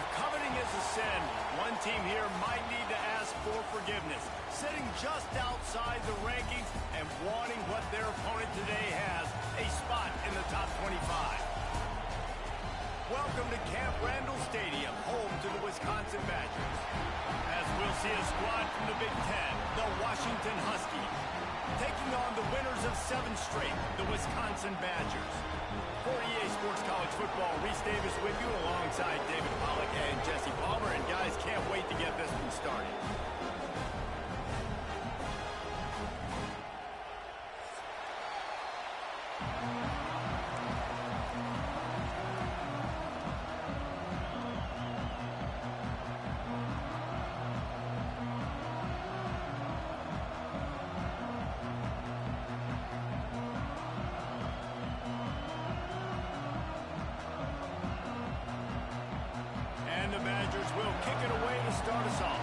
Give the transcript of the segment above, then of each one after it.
If coveting is a sin, one team here might need to ask for forgiveness, sitting just outside the rankings and wanting what their opponent today has, a spot in the top 25. Welcome to Camp Randall Stadium, home to the Wisconsin Badgers. As we'll see a squad from the Big Ten, the Washington Huskies, taking on the winners of 7 straight, the Wisconsin Badgers. For EA Sports College Football, Reese Davis with you alongside David Pollack and Jesse Palmer. And guys, can't wait to get this one started. And the Badgers will kick it away to start us off.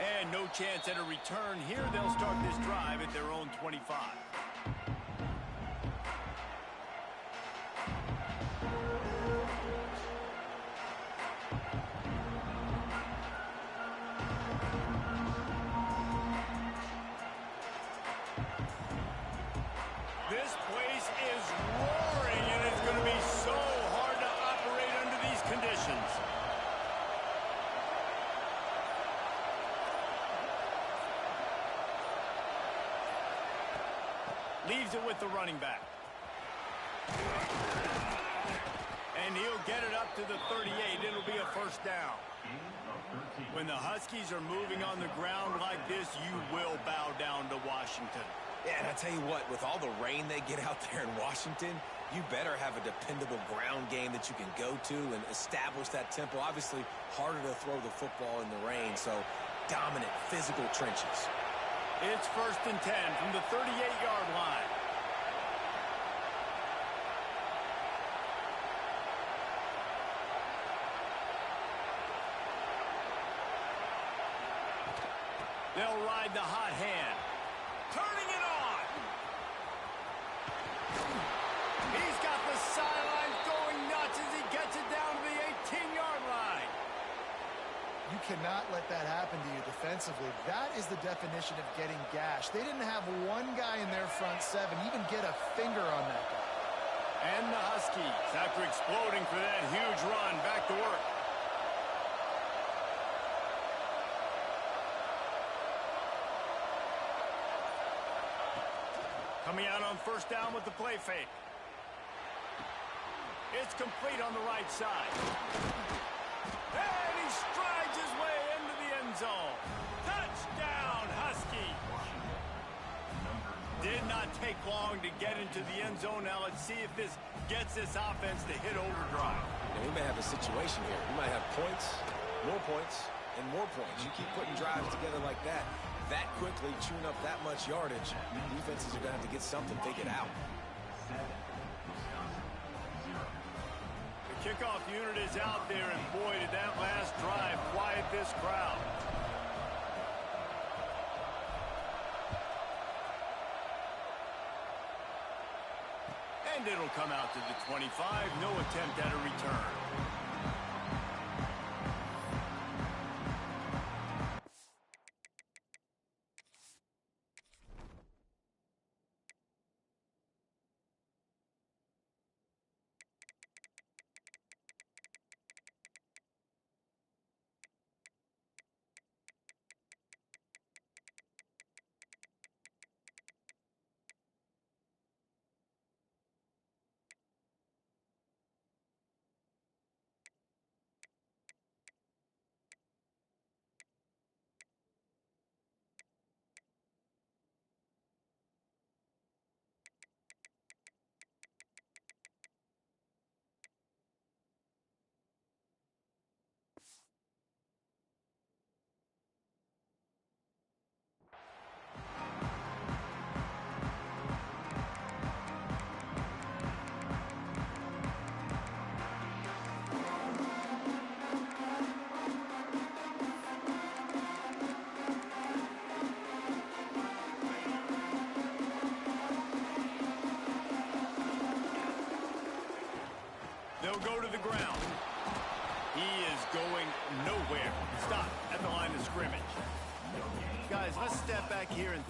And no chance at a return here. They'll start this drive at their own 25. This place is roaring, and it's going to be so hard to operate under these conditions. Leaves it with the running back. And he'll get it up to the 38. It'll be a first down. When the Huskies are moving on the ground like this, you will bow down to Washington. Yeah, and I tell you what, with all the rain they get out there in Washington, you better have a dependable ground game that you can go to and establish that tempo. Obviously, harder to throw the football in the rain, so dominant, physical trenches. It's 1st and 10 from the 38-yard line. They'll ride the hot hand. Turning it on. He's got the sidelines going nuts as he gets it down to the 18-yard line. You cannot let that happen to you defensively. That is the definition of getting gashed. They didn't have one guy in their front 7 even get a finger on that guy. And the Huskies, after exploding for that huge run, back to work. Coming out on first down with the play fake. It's complete on the right side. And he strides his way into the end zone. Touchdown, Husky. Did not take long to get into the end zone. Now let's see if this gets this offense to hit overdrive. Now, we may have a situation here. We might have points, and more points. You keep putting drives together like that quickly, chewing up that much yardage, defenses are going to have to get something figured out. The kickoff unit is out there, and boy, did that last drive quiet this crowd. And it'll come out to the 25. No attempt at a return.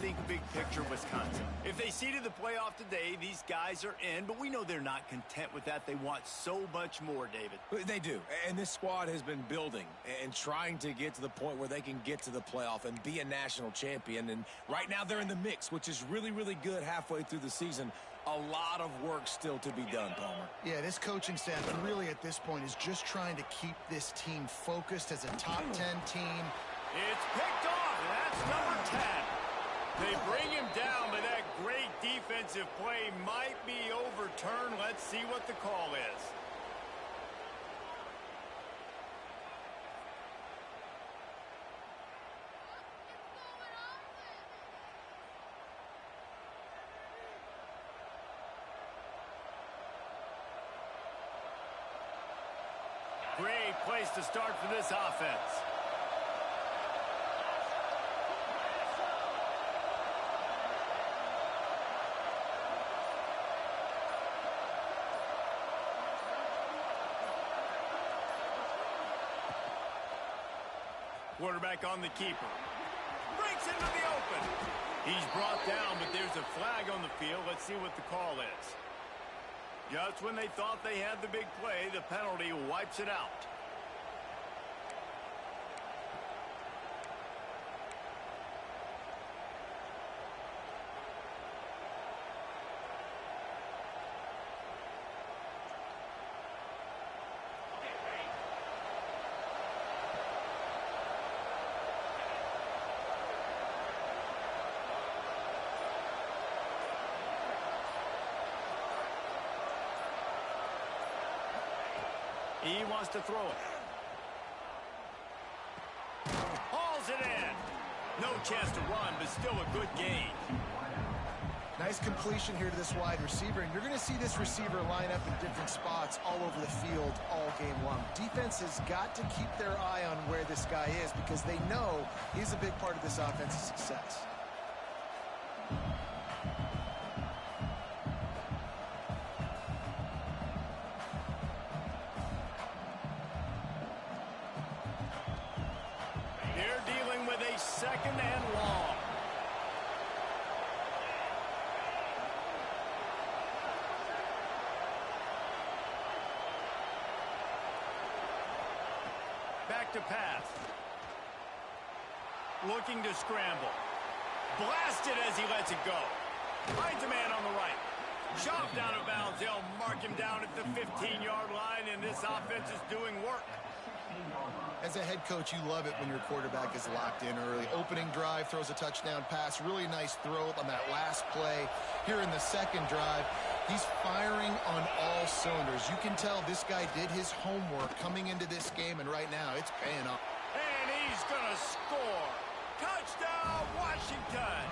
think big picture Wisconsin. If they seeded the playoff today, these guys are in, but we know they're not content with that. They want so much more, David. They do, and this squad has been building and trying to get to the point where they can get to the playoff and be a national champion, and right now they're in the mix, which is really, really good halfway through the season. A lot of work still to be done, Palmer. Yeah, this coaching staff really at this point is just trying to keep this team focused as a top 10 team. It's picked off, and that's number 10. They bring him down, but that great defensive play might be overturned. Let's see what the call is. Great place to start for this offense. Quarterback on the keeper. Breaks into the open. He's brought down, but there's a flag on the field. Let's see what the call is. Just when they thought they had the big play, the penalty wipes it out. He wants to throw it. Hauls it in. No chance to run, but still a good gain. Nice completion here to this wide receiver, and you're going to see this receiver line up in different spots all over the field all game long. Defense has got to keep their eye on where this guy is because they know he's a big part of this offense's success. Second and long. Back to pass. Looking to scramble. Blasted as he lets it go. Finds a man on the right. Chopped out of bounds. They'll mark him down at the 15-yard line, and this offense is doing work. As a head coach, you love it when your quarterback is locked in early. Opening drive, throws a touchdown pass. Really nice throw on that last play. Here in the second drive, he's firing on all cylinders. You can tell this guy did his homework coming into this game, and right now it's paying off. And he's going to score. Touchdown, Washington.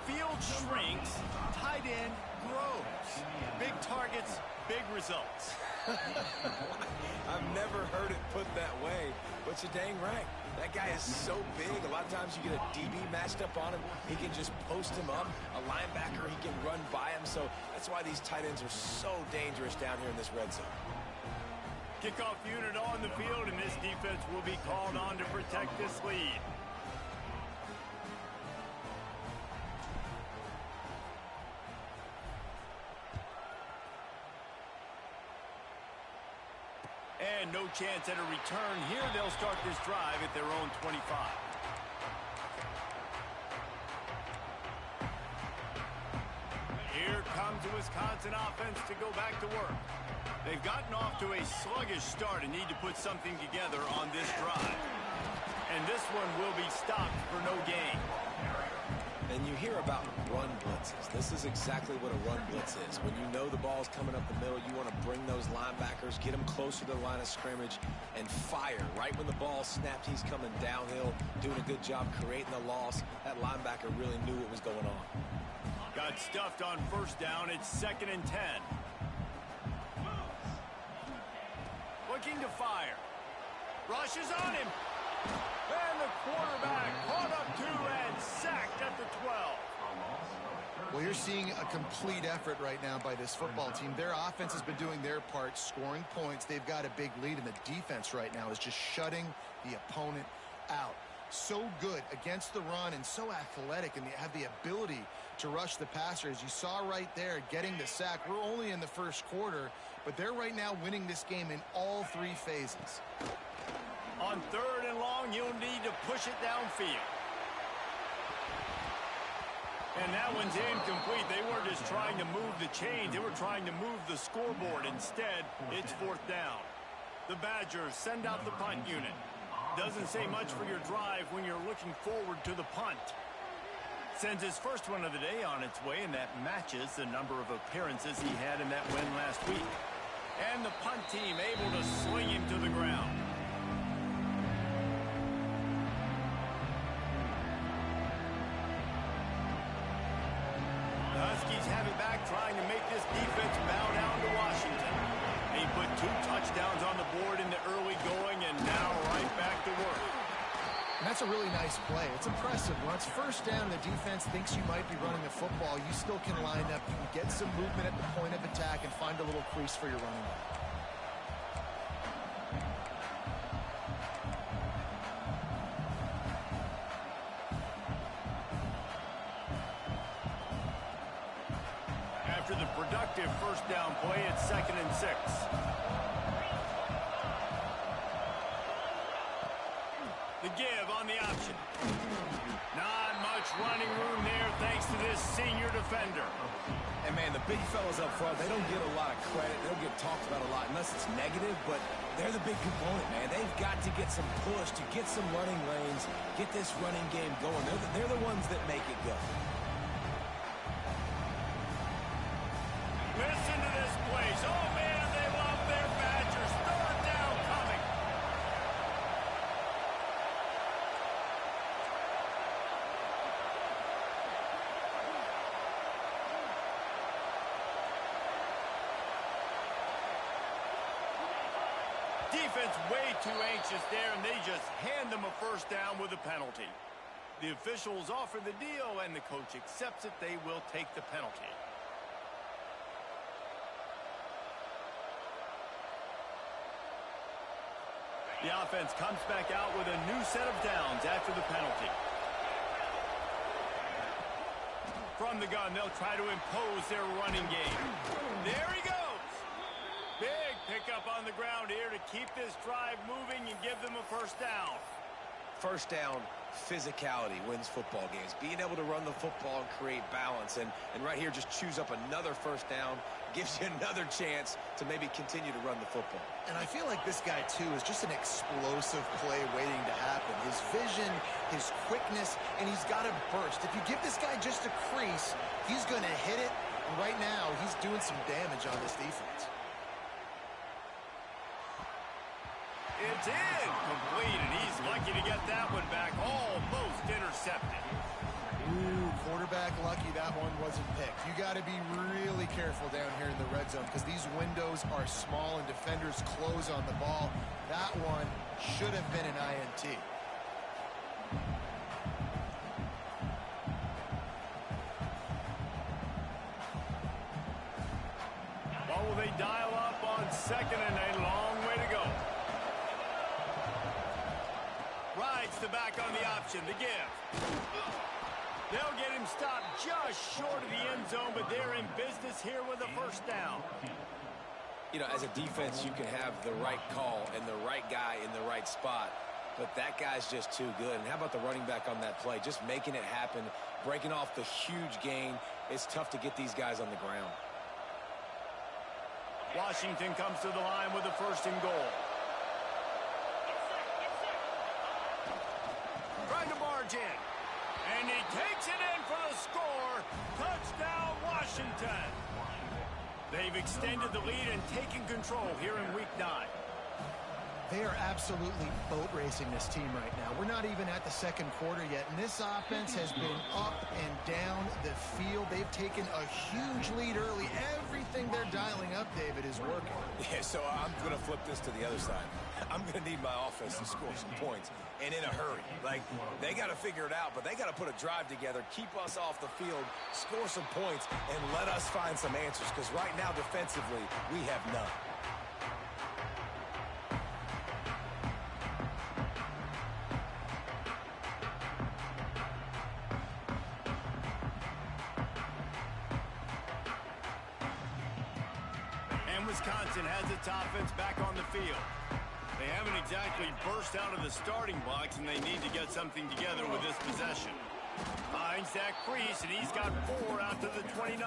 Field shrinks, tight end grows. Big targets, big results. I've never heard it put that way, but you're dang right. That guy is so big. A lot of times you get a DB matched up on him. He can just post him up. A linebacker, he can run by him. So that's why these tight ends are so dangerous down here in this red zone. Kickoff unit on the field, and this defense will be called on to protect this lead. And no chance at a return here. They'll start this drive at their own 25. Here comes the Wisconsin offense to go back to work. They've gotten off to a sluggish start and need to put something together on this drive. And this one will be stopped for no gain. And you hear about run blitzes. This is exactly what a run blitz is. When you know the ball's coming up the middle, you want to bring those linebackers, get them closer to the line of scrimmage, and fire. Right when the ball snapped, he's coming downhill, doing a good job creating the loss. That linebacker really knew what was going on. Got stuffed on first down. It's 2nd and 10. Looking to fire. Rushes on him. And the quarterback caught up 2 and sacked at the 12. Well, you're seeing a complete effort right now by this football team. Their offense has been doing their part, scoring points. They've got a big lead, and the defense right now is just shutting the opponent out. so good against the run and so athletic, and they have the ability to rush the passer. As you saw right there, getting the sack. We're only in the first quarter, but they're right now winning this game in all three phases. On 3rd and long, you'll need to push it downfield. And that one's incomplete. They weren't just trying to move the chains. They were trying to move the scoreboard. Instead, it's 4th down. The Badgers send out the punt unit. Doesn't say much for your drive when you're looking forward to the punt. Sends his first one of the day on its way, and that matches the number of appearances he had in that win last week. And the punt team able to sling him to the ground. The Huskies have it back, trying to make this defense bow down to Washington. They put 2 touchdowns on the board in the early going, and now right back to work. And that's a really nice play. It's impressive. When it's 1st down, the defense thinks you might be running the football. You still can line up. You can get some movement at the point of attack and find a little crease for your running back. After the productive 1st down play, it's 2nd and 6. The give on the option. Not much running room there thanks to this senior defender. And, man, the big fellas up front, they don't get a lot of credit. They don't get talked about a lot unless it's negative, but they're the big component, man. They've got to get some push, to get some running lanes, get this running game going. They're the ones that make it go. Listen to this place. Oh, man, they love their Badgers. 3rd down coming. Defense way too anxious there, and they just hand them a 1st down with a penalty. The officials offer the deal, and the coach accepts it. They will take the penalty. The offense comes back out with a new set of downs after the penalty. From the gun, they'll try to impose their running game. There he goes. Big pickup on the ground here to keep this drive moving and give them a 1st down. 1st down, physicality wins football games. Being able to run the football and create balance. And right here, just choose up another 1st down. Gives you another chance to maybe continue to run the football. And I feel like this guy, too, is just an explosive play waiting to happen. His vision, his quickness, and he's got a burst. If you give this guy just a crease, he's going to hit it. And right now, he's doing some damage on this defense. It's incomplete, and he's lucky to get that one back. Almost intercepted. Ooh, quarterback lucky that one wasn't picked. You got to be really careful down here in the red zone because these windows are small and defenders close on the ball. That one should have been an INT. What will they dial up on 2nd and a long way to go? Rides the back on the option, the give. They'll get him stopped just short of the end zone, but they're in business here with a 1st down. You know, as a defense, you can have the right call and the right guy in the right spot, but that guy's just too good. And how about the running back on that play? Just making it happen, breaking off the huge gain. It's tough to get these guys on the ground. Washington comes to the line with a 1st and goal. Trying to barge in. And he takes it in for the score. Touchdown, Washington. They've extended the lead and taken control here in Week 9. They are absolutely boat racing this team right now. We're not even at the 2nd quarter yet, and this offense has been up and down the field. They've taken a huge lead early. Everything they're dialing up, David, is working. Yeah, so I'm going to flip this to the other side. I'm going to need my offense to score some points, and in a hurry. Like, they got to figure it out, but they got to put a drive together, keep us off the field, score some points, and let us find some answers, because right now, defensively, we have none. Wisconsin has its offense back on the field. They haven't exactly burst out of the starting blocks, and they need to get something together with this possession. Finds that crease, and he's got 4 out to the 29.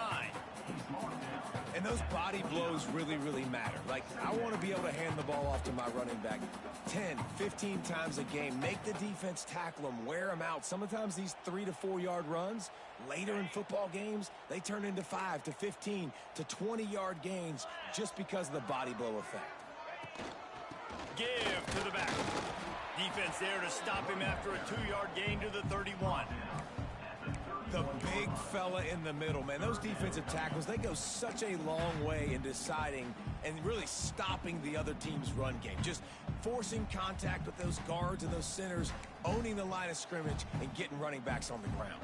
And those body blows really, really matter. Like, I want to be able to hand the ball off to my running back 10, 15 times a game. Make the defense tackle them, wear them out. Sometimes these 3 to 4 yard runs, later in football games, they turn into 5 to 15 to 20 yard gains just because of the body blow effect. Give to the back. Defense there to stop him after a 2-yard gain to the 31. The big fella in the middle, man. Those defensive tackles, they go such a long way in deciding and really stopping the other team's run game. Just forcing contact with those guards and those centers, owning the line of scrimmage, and getting running backs on the ground.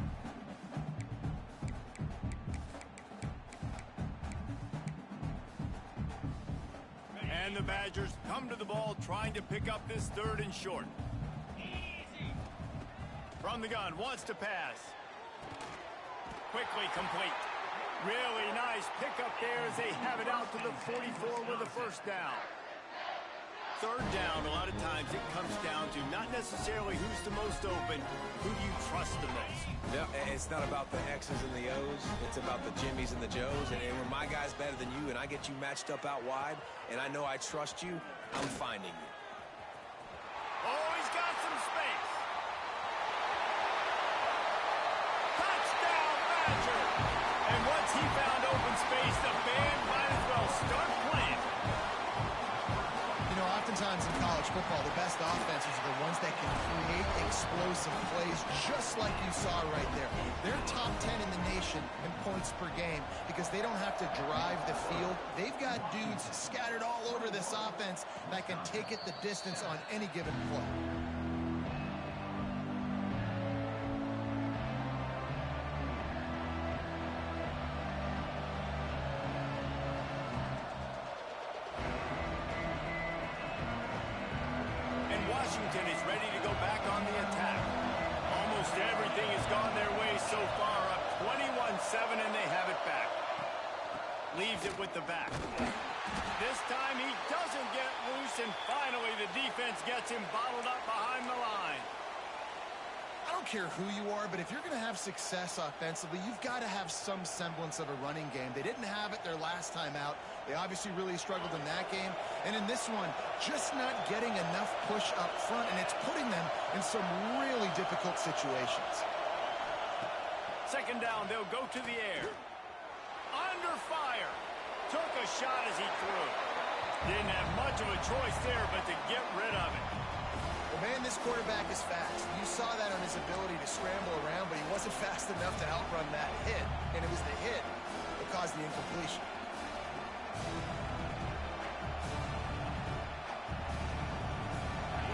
And the Badgers come to the ball trying to pick up this 3rd and short. From the gun, wants to pass. Quickly complete. Really nice pickup there as they have it out to the 44 with a 1st down. 3rd down, a lot of times it comes down to not necessarily who's the most open, who do you trust the most? No, it's not about the X's and the O's. It's about the Jimmys and the Joes. And when my guy's better than you and I get you matched up out wide and I know I trust you, I'm finding you. Oh, he's got some space. Touchdown, Badger! And once he found open space, the band might as well start playing. You know, oftentimes in college football, the best offenses are the ones that can create explosive plays, just like you saw right there. They're top 10 in the nation in points per game because they don't have to drive the field. They've got dudes scattered all over this offense that can take it the distance on any given play. Washington is ready to go back on the attack. Almost everything has gone their way so far, up 21-7, and they have it back. Leaves it with the back. This time he doesn't get loose, and finally the defense gets him bottled up behind the line. I don't care who you are, but if you're going to have success offensively, you've got to have some semblance of a running game. They didn't have it their last time out. They obviously really struggled in that game. And in this one, just not getting enough push up front, and it's putting them in some really difficult situations. 2nd down, they'll go to the air. Under fire. Took a shot as he threw. Didn't have much of a choice there, but to get rid of it. Well, man, this quarterback is fast. You saw that on his ability to scramble around, but he wasn't fast enough to outrun that hit. And it was the hit that caused the incompletion.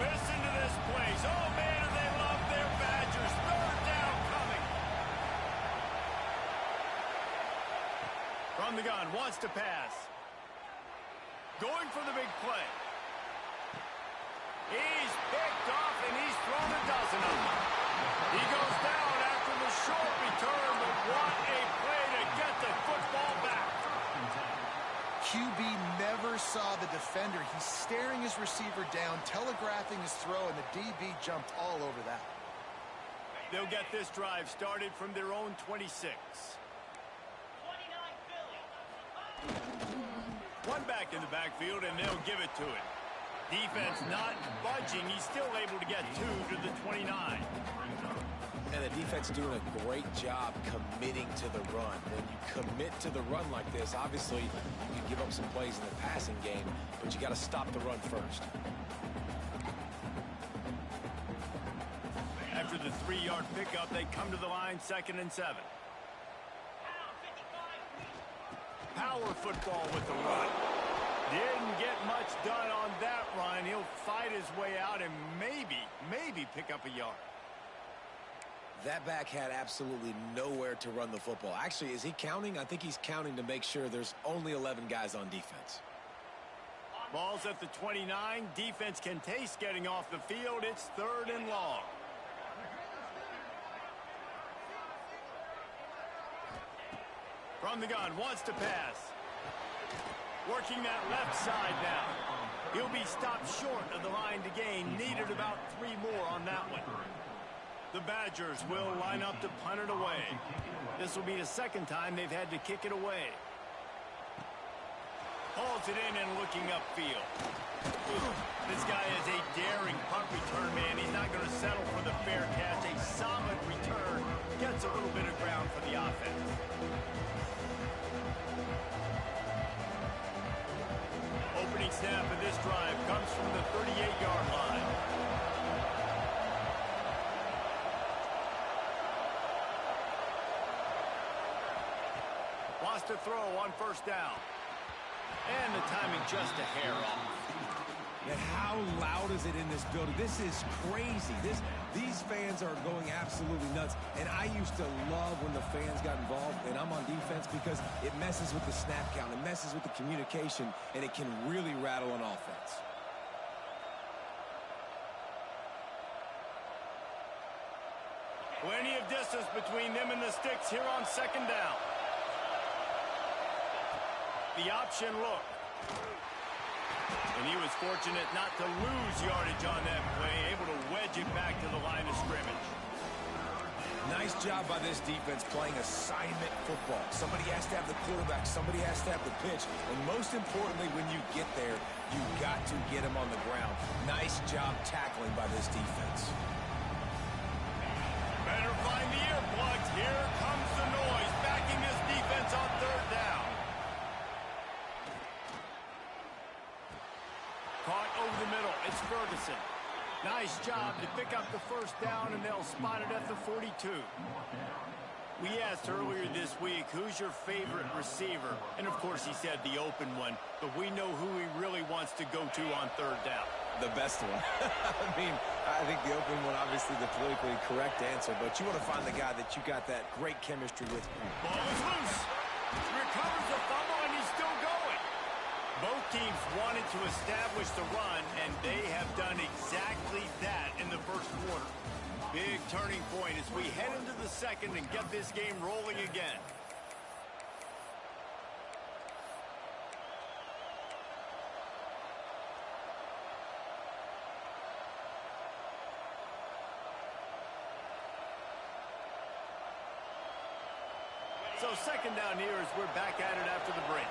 Listen to this place. Oh, man, do they love their Badgers. 3rd down coming. From the gun, wants to pass. Going for the big play. He's picked off, and he's thrown a dozen of them. He goes down after the short return, but what a play to get the football back. QB never saw the defender. He's staring his receiver down, telegraphing his throw, and the DB jumped all over that. They'll get this drive started from their own 26. One back in the backfield, and they'll give it to him. Defense not budging. He's still able to get 2 to the 29. And the defense doing a great job committing to the run. When you commit to the run like this, obviously you can give up some plays in the passing game, but you got to stop the run first. After the 3-yard pickup, they come to the line, 2nd and 7. Power football with the run. Didn't get much done on that run. He'll fight his way out and maybe pick up a yard. That back had absolutely nowhere to run the football. Actually, is he counting? I think he's counting to make sure there's only 11 guys on defense. Ball's at the 29. Defense can taste getting off the field. It's 3rd and long. From the gun, wants to pass. Working that left side now. He'll be stopped short of the line to gain. Needed about 3 more on that one. The Badgers will line up to punt it away. This will be the second time they've had to kick it away. Hauls it in and looking upfield. This guy is a daring punt return man. He's not going to settle for the fair catch. A solid return. Gets a little bit of ground for the offense. Opening snap of this drive comes from the 38-yard line. Wants to throw on first down. And the timing just a hair off. And how loud is it in this building? This is crazy. These fans are going absolutely nuts. And I used to love when the fans got involved, and I'm on defense, because it messes with the snap count. It messes with the communication, and it can really rattle an offense. Plenty of distance between them and the sticks here on second down. The option look. And he was fortunate not to lose yardage on that play, able to wedge it back to the line of scrimmage. Nice job by this defense playing assignment football. Somebody has to have the quarterback. Somebody has to have the pitch. And most importantly, when you get there, you got to get him on the ground. Nice job tackling by this defense. Better find the earplugs. Here comes the noise, backing this defense on third down. Caught over the middle. It's Ferguson. Nice job to pick up the first down, and they'll spot it at the 42. We asked earlier this week, who's your favorite receiver? And, of course, he said the open one, but we know who he really wants to go to on third down. The best one. I mean, I think the open one, obviously the politically correct answer, but you want to find the guy that you got that great chemistry with. Ball is loose. Recovers the fumble, and he's still going. Both teams wanted to establish the run, and they have done exactly that in the first quarter. Big turning point as we head into the second and get this game rolling again. So second down here as we're back at it after the break.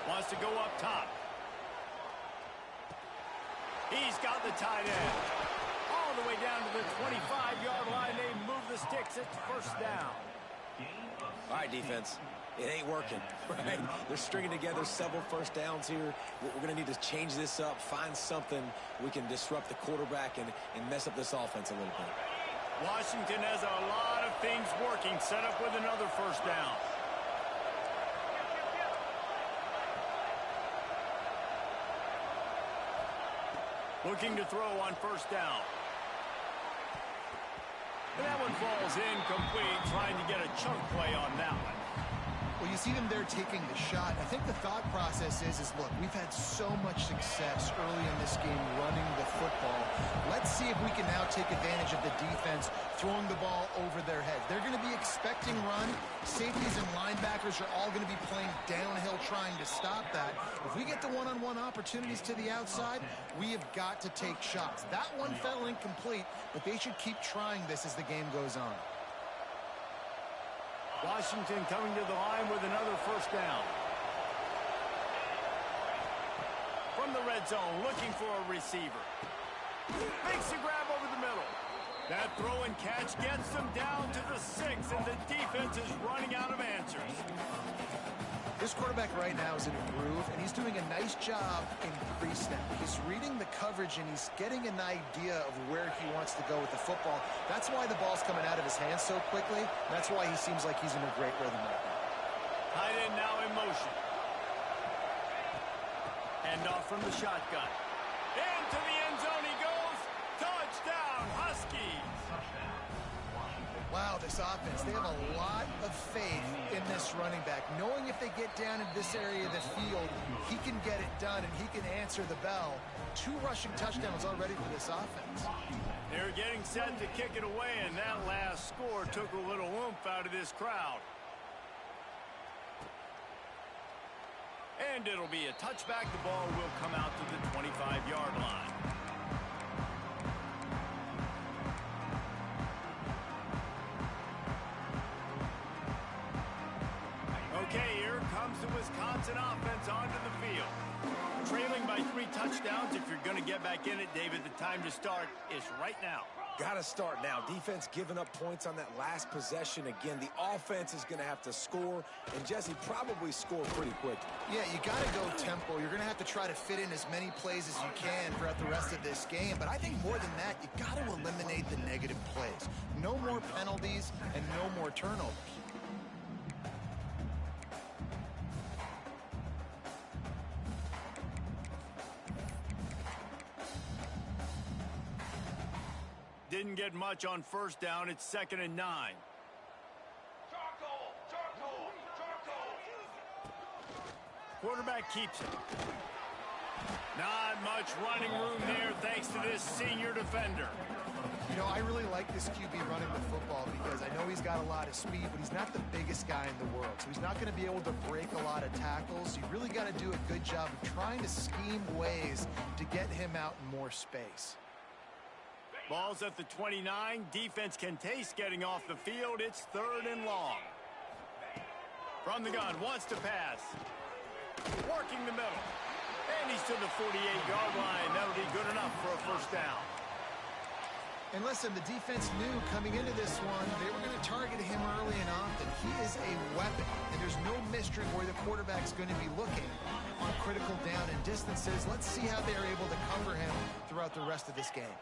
Wants to go up top. He's got the tight end. All the way down to the 25-yard line. They move the sticks. It's first down. All right, defense. It ain't working, right? They're stringing together several first downs here. We're going to need to change this up, find something we can disrupt the quarterback and mess up this offense a little bit. Washington has a lot of things working. Set up with another first down. Looking to throw on first down. And that one falls incomplete, trying to get a chunk play on that one. Well, you see them there taking the shot. I think the thought process is look, we've had so much success early in this game running the football. Let's see if we can now take advantage of the defense throwing the ball over their heads. They're going to be expecting run. Safeties and linebackers are all going to be playing downhill trying to stop that. If we get the one-on-one opportunities to the outside, we have got to take shots. That one fell incomplete, but they should keep trying this as the game goes on. Washington coming to the line with another first down. From the red zone, looking for a receiver. Makes a grab over the middle. That throw and catch gets them down to the 6, and the defense is running out of answers. This quarterback right now is in a groove, and he's doing a nice job in pre-snap. He's reading the coverage, and he's getting an idea of where he wants to go with the football. That's why the ball's coming out of his hands so quickly. That's why he seems like he's in a great rhythm right now. Tight end now in motion. Hand off from the shotgun. Into the end zone he goes. Touchdown, Huskies. Wow, this offense, they have a lot of faith in this running back. Knowing if they get down into this area of the field, he can get it done and he can answer the bell. 2 rushing touchdowns already for this offense. They're getting set to kick it away, and that last score took a little oomph out of this crowd. And it'll be a touchback. The ball will come out to the 25-yard line. Okay, here comes the Wisconsin offense onto the field. Trailing by 3 touchdowns. If you're going to get back in it, David, the time to start is right now. Got to start now. Defense giving up points on that last possession. Again, the offense is going to have to score, and Jesse probably score pretty quickly. Yeah, you got to go tempo. You're going to have to try to fit in as many plays as you can throughout the rest of this game. But I think more than that, you got to eliminate the negative plays. No more penalties and no more turnovers. Didn't get much on first down. It's 2nd and 9. Quarterback keeps it. Not much running room there thanks to this senior defender. You know, I really like this QB running the football because I know he's got a lot of speed, but he's not the biggest guy in the world. So he's not going to be able to break a lot of tackles. You really got to do a good job of trying to scheme ways to get him out in more space. Ball's at the 29. Defense can taste getting off the field. It's 3rd and long. From the gun, wants to pass. Working the middle. And he's to the 48-yard line. That'll be good enough for a first down. And listen, the defense knew coming into this one, they were going to target him early and often. He is a weapon, and there's no mystery where the quarterback's going to be looking on critical down and distances. Let's see how they're able to cover him throughout the rest of this game.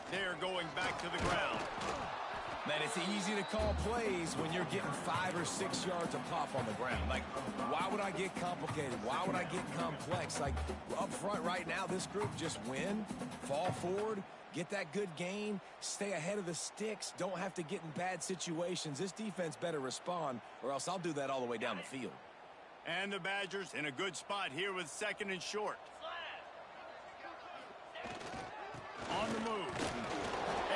They're going back to the ground. Man, it's easy to call plays when you're getting 5 or 6 yards a pop on the ground. Like, why would I get complicated? Why would I get complex? Like, up front right now, this group just win, fall forward, get that good gain, stay ahead of the sticks, don't have to get in bad situations. This defense better respond, or else I'll do that all the way down the field. And the Badgers in a good spot here with 2nd and short. On the move.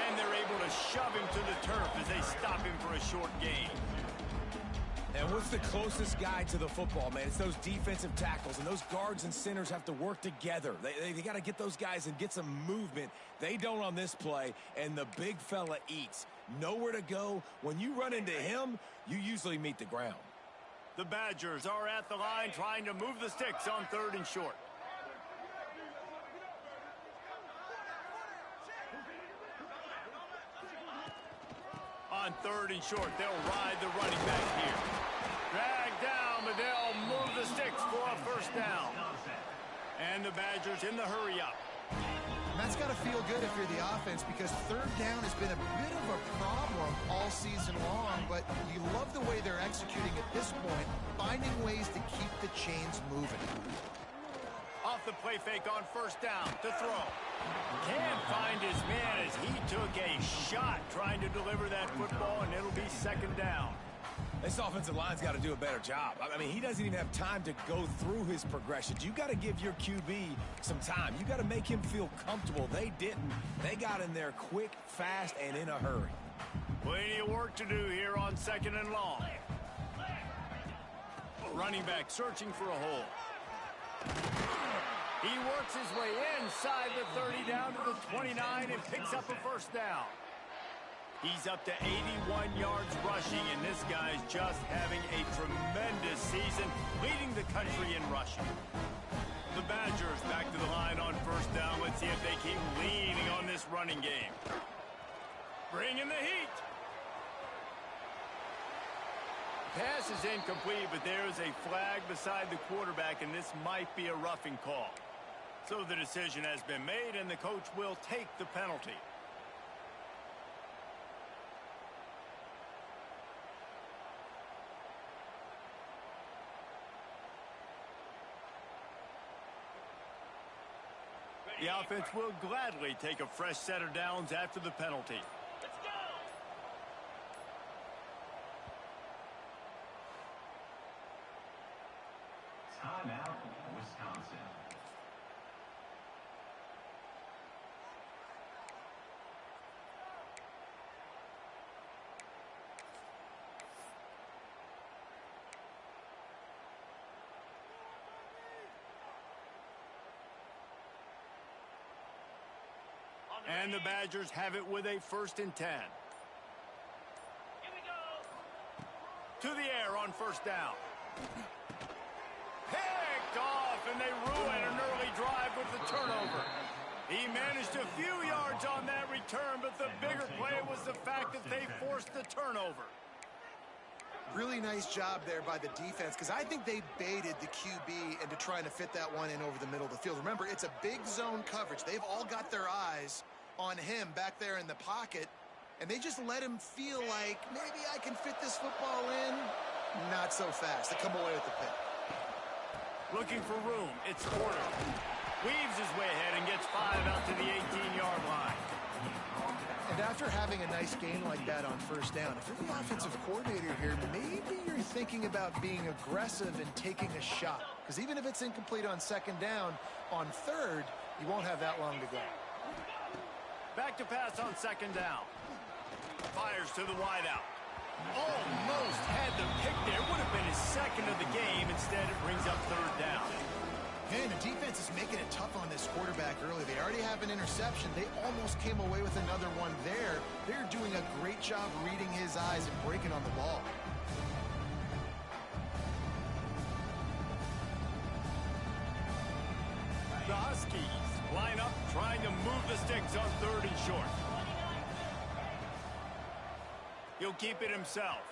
And they're able to shove him to the turf as they stop him for a short gain. And what's the closest guy to the football, man? It's those defensive tackles, and those guards and centers have to work together. They got to get those guys and get some movement. They don't on this play, and the big fella eats. Nowhere to go. When you run into him, you usually meet the ground. The Badgers are at the line trying to move the sticks on 3rd and short. On 3rd and short, they'll ride the running back here. Drag down, but they'll move the sticks for a first down. And the Badgers in the hurry up. And that's got to feel good if you're the offense because 3rd down has been a bit of a problem all season long, but you love the way they're executing at this point, finding ways to keep the chains moving. Off the play fake on first down to throw. Can't find his man as he took a shot trying to deliver that football, and it'll be 2nd down. This offensive line's got to do a better job. I mean, he doesn't even have time to go through his progressions. You got to give your QB some time. You got to make him feel comfortable. They didn't. They got in there quick, fast, and in a hurry. Plenty of work to do here on 2nd and long. Running back searching for a hole. He works his way inside the 30 down to the 29 and picks up a first down. He's up to 81 yards rushing, and this guy's just having a tremendous season, leading the country in rushing. The Badgers back to the line on first down. Let's see if they keep leaning on this running game. Bring in the heat. Pass is incomplete, but there is a flag beside the quarterback, and this might be a roughing call. So the decision has been made, and the coach will take the penalty. The offense will gladly take a fresh set of downs after the penalty. Let's go! Timeout, Wisconsin. And the Badgers have it with a 1st and 10. To the air on 1st down. Picked off, and they ruin an early drive with the turnover. He managed a few yards on that return, but the bigger play was the fact that they forced the turnover. Really nice job there by the defense, because I think they baited the QB into trying to fit that one in over the middle of the field. Remember, it's a big zone coverage. They've all got their eyes on him back there in the pocket, and they just let him feel like, maybe I can fit this football in. Not so fast. They come away with the pick. Looking for room. It's Porter. Weaves his way ahead and gets 5 out to the 18-yard line. And after having a nice game like that on 1st down, if you're the offensive coordinator here, maybe you're thinking about being aggressive and taking a shot. Because even if it's incomplete on 2nd down, on 3rd, you won't have that long to go. Back to pass on 2nd down. Fires to the wideout. Almost had the pick there. Would have been his 2nd of the game. Instead, it brings up 3rd down. Man, the defense is making it tough on this quarterback early. They already have an interception. They almost came away with another one there. They're doing a great job reading his eyes and breaking on the ball. The Huskies line up trying to move the sticks on 3rd and short. He'll keep it himself.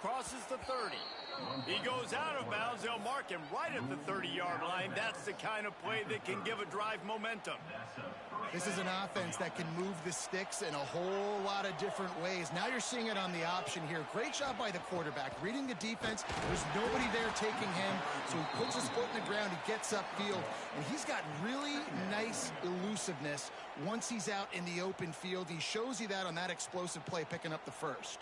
Crosses the 30. He goes out of bounds. They'll mark him right at the 30-yard line. That's the kind of play that can give a drive momentum. This is an offense that can move the sticks in a whole lot of different ways. Now you're seeing it on the option here. Great job by the quarterback. Reading the defense. There's nobody there taking him, so he puts his foot in the ground. He gets upfield, and he's got really nice elusiveness once he's out in the open field. He shows you that on that explosive play, picking up the 1st.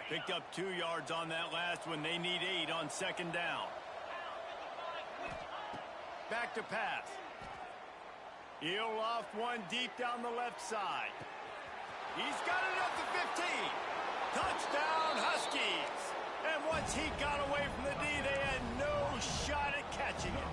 Picked up 2 yards on that last one. They need 8 on 2nd down. Back to pass. He'll loft one deep down the left side. He's got it up to 15. Touchdown, Huskies. And once he got away from the D, they had no shot at catching it.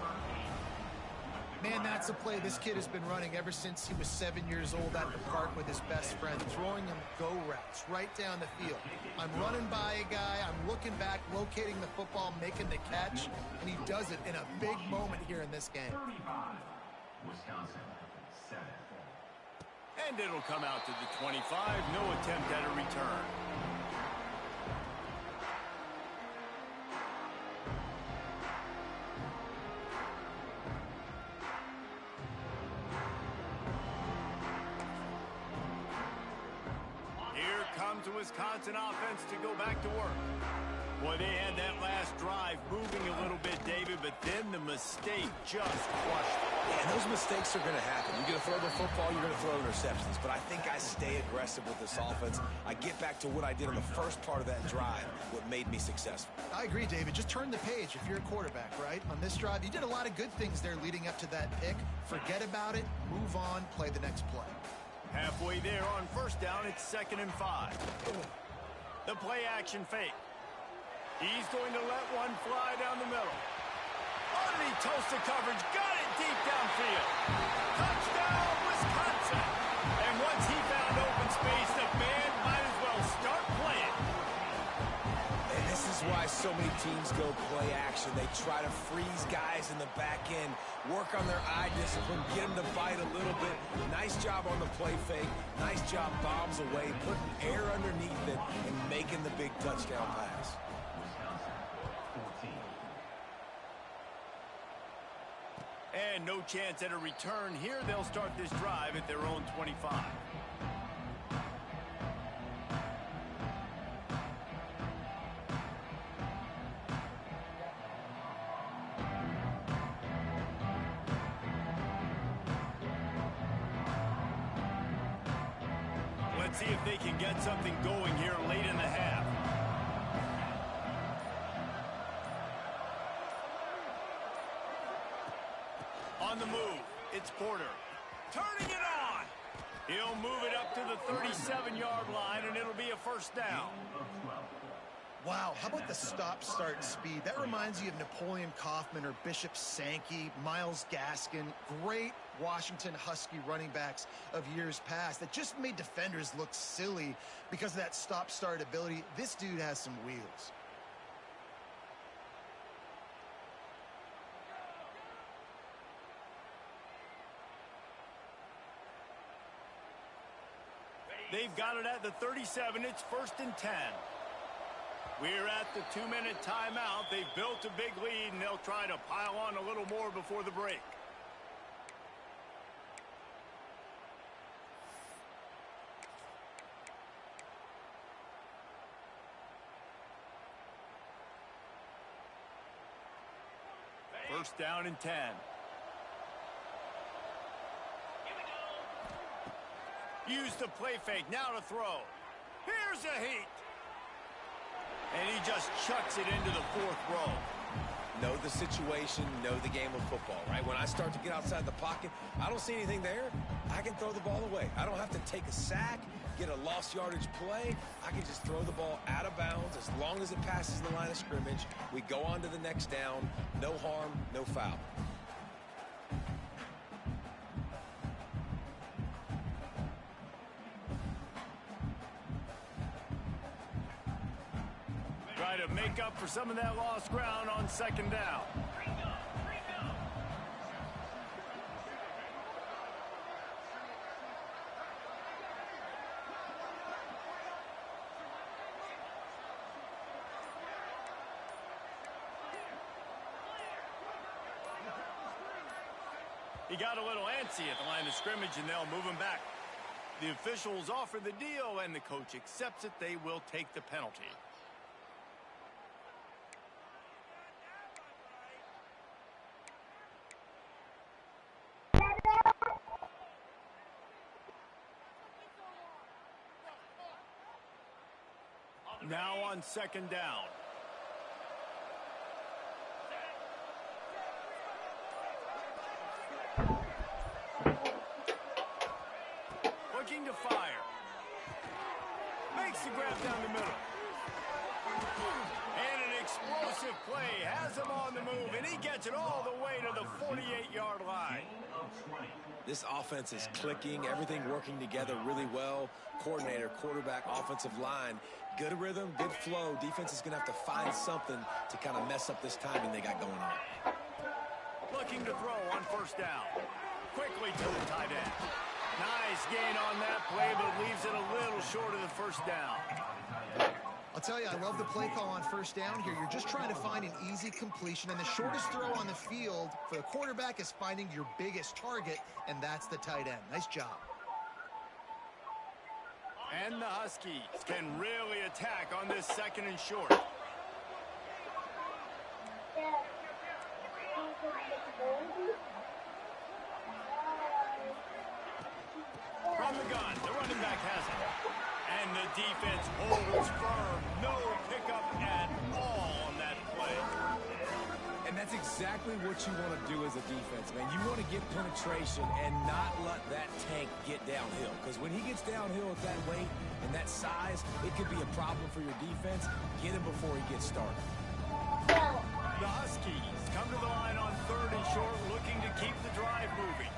Man, that's a play this kid has been running ever since he was 7 years old at the park with his best friend, throwing him go routes right down the field. I'm running by a guy, I'm looking back, locating the football, making the catch, and he does it in a big moment here in this game. 35, Wisconsin, 7. And it'll come out to the 25. No attempt at a return. The Wisconsin offense to go back to work. Boy, they had that last drive moving a little bit, David, but then the mistake just crushed them. Yeah, and those mistakes are going to happen. You're going to throw the football, you're going to throw interceptions. But I think I stay aggressive with this offense. I get back to what I did in the first part of that drive, what made me successful. I agree, David. Just turn the page if you're a quarterback, right? On this drive, you did a lot of good things there leading up to that pick. Forget about it, move on, play the next play. Halfway there on 1st down, it's 2nd and 5. The play action fake. He's going to let one fly down the middle. Underneath toasted coverage, got it deep downfield. Touchdown, Wisconsin. And once he found open space, the band might as well start playing. And this is why so many teams go play action. They try to freeze guys in the back end, work on their eye discipline, get them to bite a little bit. Nice job on the play fake. Nice job bombs away, putting air underneath it, and making the big touchdown pass. Wisconsin, 14. And no chance at a return here. They'll start this drive at their own 25. Let's see if they can get something going here late in the half. On the move, it's Porter. Turning it on. He'll move it up to the 37-yard line, and it'll be a 1st down. Wow, how about the stop-start speed? That reminds you of Napoleon Kaufman or Bishop Sankey, Myles Gaskin, great Washington Husky running backs of years past that just made defenders look silly because of that stop-start ability. This dude has some wheels. They've got it at the 37. It's 1st and 10. We're at the 2-minute timeout. They've built a big lead, and they'll try to pile on a little more before the break. First down and 10. Use the play fake. Now to throw. Here's a heat. And he just chucks it into the 4th row. Know the situation, know the game of football, right? When I start to get outside the pocket, I don't see anything there. I can throw the ball away. I don't have to take a sack, get a lost yardage play. I can just throw the ball out of bounds as long as it passes the line of scrimmage. We go on to the next down. No harm, no foul. Try to make up for some of that lost ground on 2nd down. He got a little antsy at the line of scrimmage, and they'll move him back. The officials offer the deal, and the coach accepts it. They will take the penalty. Now on 2nd down. Looking to fire. Makes the grab down the middle. And an explosive play. Has him on the move, and he gets it all the way to the 48-yard line. This offense is clicking, everything working together really well. Coordinator, quarterback, offensive line, good rhythm, good flow. Defense is going to have to find something to kind of mess up this timing they got going on. Looking to throw on 1st down. Quickly to the tight end. Nice gain on that play, but leaves it a little short of the 1st down. I'll tell you, I love the play call on 1st down here. You're just trying to find an easy completion, and the shortest throw on the field for the quarterback is finding your biggest target, and that's the tight end. Nice job. And the Huskies can really attack on this 2nd and short. From the gun, the running back has it. And the defense holds firm. No pickup at all on that play. And that's exactly what you want to do as a defense, man. You want to get penetration and not let that tank get downhill. Because when he gets downhill at that weight and that size, it could be a problem for your defense. Get him before he gets started. The Huskies come to the line on 3rd and short, looking to keep the drive moving.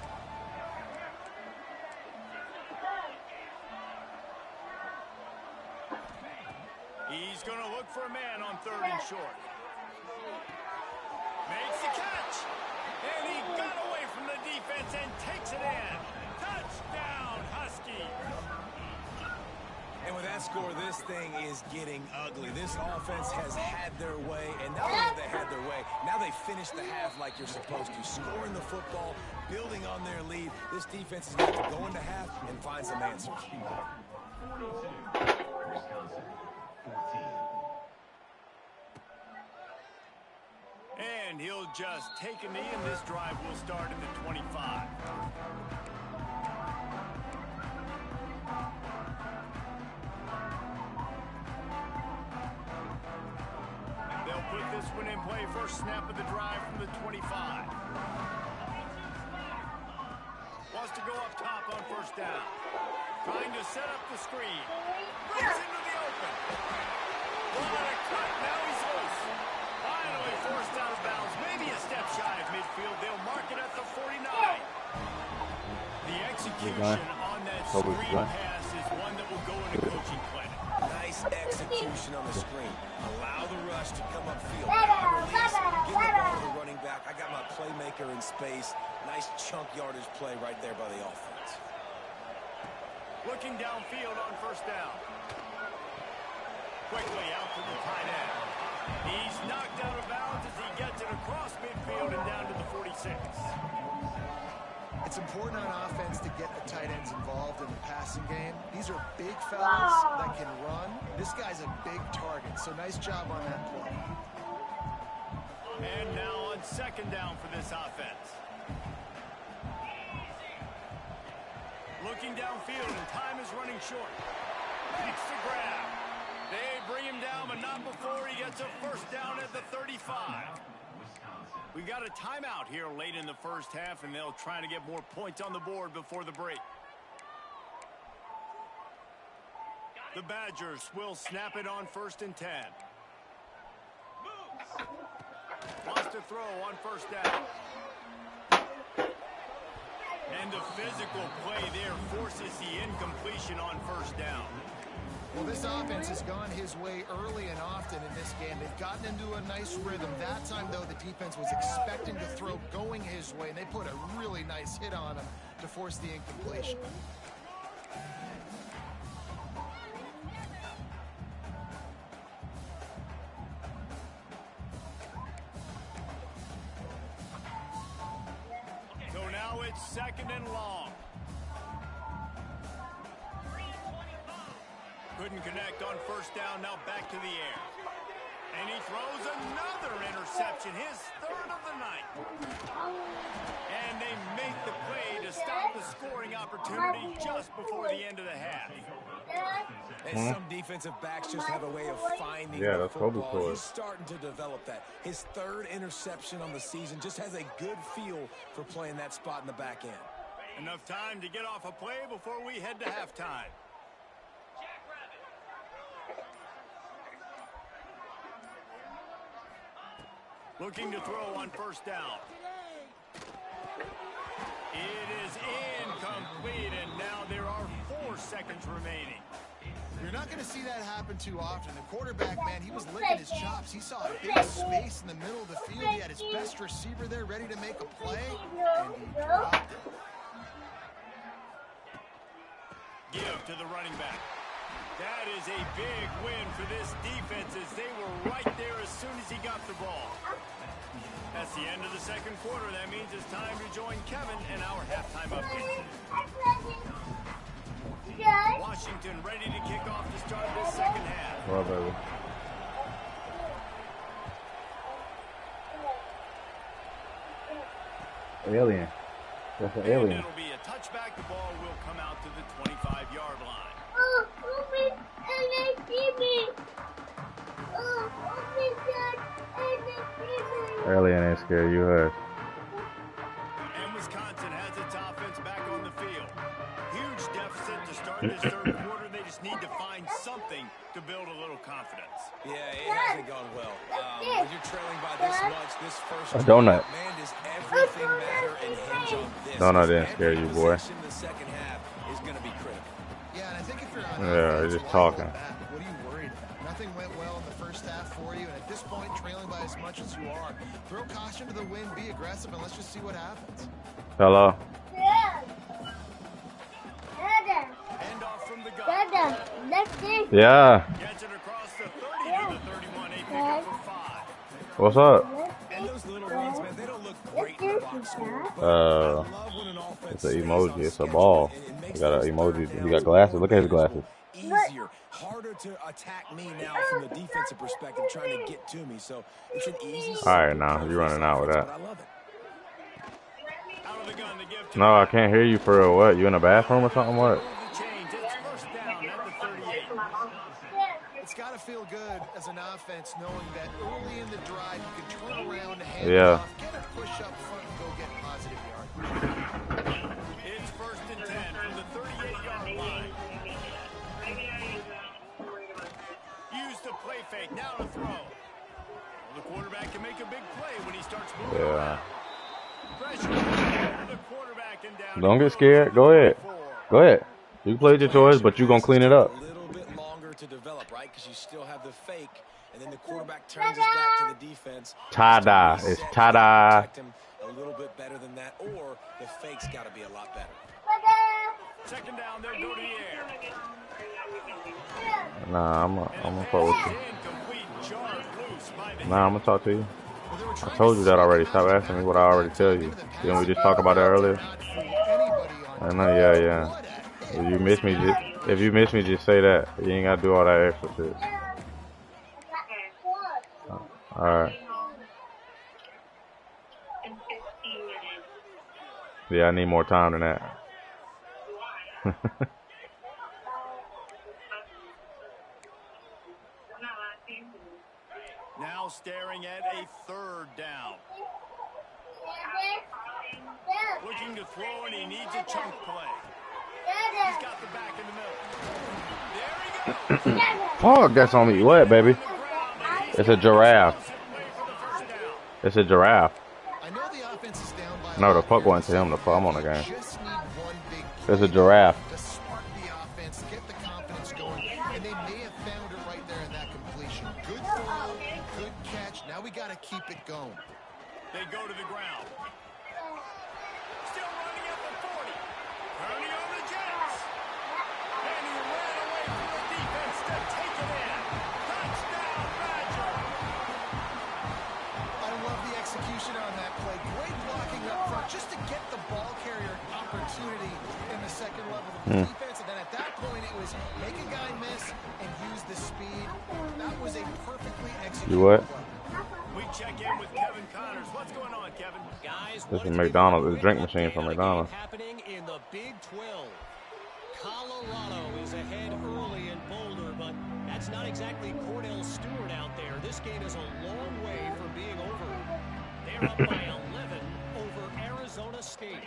He's going to look for a man on 3rd and short. Makes the catch. And he got away from the defense and takes it in. Touchdown, Husky. And with that score, this thing is getting ugly. This offense has had their way, and not only have they had their way, now they finish the half like you're supposed to, scoring the football, building on their lead. This defense is going to go into half and find some answers. 42, Wisconsin, 14. And he'll just take a knee, and this drive will start at the 25. They'll put this one in play. First snap of the drive from the 25. Wants to go up top on 1st down. Trying to set up the screen. Brings into the open. What a cut. Now he's loose. Finally forced out of bounds. Maybe a step shy of midfield. They'll mark it at the 49. The execution on that screen pass is one that will go in a coaching clinic. Nice execution on the screen. Allow the rush to come upfield. Now release, give the ball to the running back. I got my playmaker in space. Nice chunk yardage play right there by the offense. Looking downfield on first down. Quickly out to the tight end. He's knocked out of bounds as he gets it across midfield and down to the 46. It's important on offense to get the tight ends involved in the passing game. These are big fellas that can run. This guy's a big target, so nice job on that play. And now on second down for this offense. Looking downfield, and time is running short. Makes the grab. They bring him down, but not before he gets a first down at the 35. We've got a timeout here late in the first half, and they'll try to get more points on the board before the break. The Badgers will snap it on 1st and 10. Wants to throw on first down. And the physical play there forces the incompletion on first down. Well, this offense has gone his way early and often in this game. They've gotten into a nice rhythm. That time, though, the defense was expecting to throw going his way, and they put a really nice hit on him to force the incompletion. So now it's second and long. Couldn't connect on first down, now back to the air. And he throws another interception, his third of the night. And they make the play to stop the scoring opportunity just before the end of the half. And some defensive backs just have a way of finding the football. football. He's starting to develop that. His third interception on the season just has a good feel for playing that spot in the back end. Enough time to get off a play before we head to halftime. Looking to throw on first down. It is incomplete, and now there are 4 seconds remaining. You're not going to see that happen too often. The quarterback, man, he was licking his chops. He saw a big space in the middle of the field. He had his best receiver there ready to make a play, and he dropped it. Give to the running back. That is a big win for this defense as they were right there as soon as he got the ball. That's the end of the second quarter. That means it's time to join Kevin and our halftime update. Washington ready to kick off to start this second half. Well, baby. Alien. That's an alien. It'll be a touchback. The ball will come out to the 25-yard line. Alien ain't scared you, huh? And Wisconsin has its offense back on the field. Huge deficit to start this third quarter. They just need to find something to build a little confidence. Yeah, it hasn't gone well. When you're trailing by this much, this first A donut. man, does everything matter and hinge on this. Donut didn't scare you, boy. The second half is going to be critical. Yeah, and I think if you're on Yeah, offense, just why talking. go back? What are you worried about? Nothing went well in the first half for you, and at this point, trailing by as much as you are, throw caution to the wind, be aggressive, and let's just see what happens. Hello. Hand off from the gun. Yeah. Gets it across the 30 to the 31. A pickup for 5. What's up? And those little reads, man, they don't look great in the box score. It's an emoji. It's a ball. He got an emoji. He got glasses. Look at his glasses. Easier, harder to attack me now from the defensive perspective, trying to get to me. So it's an easy. All right, now you're running out with that. I love it. Out of the gun to give to No, I can't hear you for real. What? You in the bathroom or something? What? the change. It's first down at the 38. It's got to feel good as an offense knowing that early in the drive you can turn around and hand it Yeah. off, get a push up front, and go get positive yards. It's first and 10 from the 38-yard line. Use the play fake Don't get scared. Go ahead. Go ahead. You played your choice, but you're going to clean it up. A little bit longer to develop, right? Because you still have the fake, and then the quarterback turns his back to the defense. Tie-dye. It's tie-dye. Protect him a little bit better than that, or the fake's got to be a lot better. Second down, they'll go to the air. Nah, I'm gonna fuck with you. Nah, I'm gonna talk to you. I told you that already. Stop asking me what I already tell you. Didn't we just talk about that earlier? I know, yeah. If you miss me, just say that. You ain't gotta do all that extra shit. All right. Yeah, I need more time than that. Now staring at a third down. Looking to throw, and he needs a chunk play. He's got the back in the middle. There he goes. Fuck, that's on me. What, baby? It's a giraffe. It's a giraffe. No, the fuck wasn't to him. The fuck, I'm on the game. It's a giraffe. To spark the offense, get the confidence going, and they may have found it right there in that completion. Good throw, good catch. Now we got to keep it going. They go to the ground. Still running at the 40. Turning on the Jets. And he ran away from the defense to take it in. Touchdown, Badger. I love the execution on that play. Great blocking up front just to get the ball carrier opportunity in the second level of the defense. And then at that point, it was make a guy miss and use the speed. That was a perfectly executed You what? play. We check in with Kevin Connors. What's going on, Kevin? Guys, This is McDonald's. It's a drink machine from McDonald's. Happening in the Big 12. Colorado is ahead early in Boulder, but that's not exactly Cordell Stewart out there. This game is a long way from being over. They're up by 11 over Arizona State.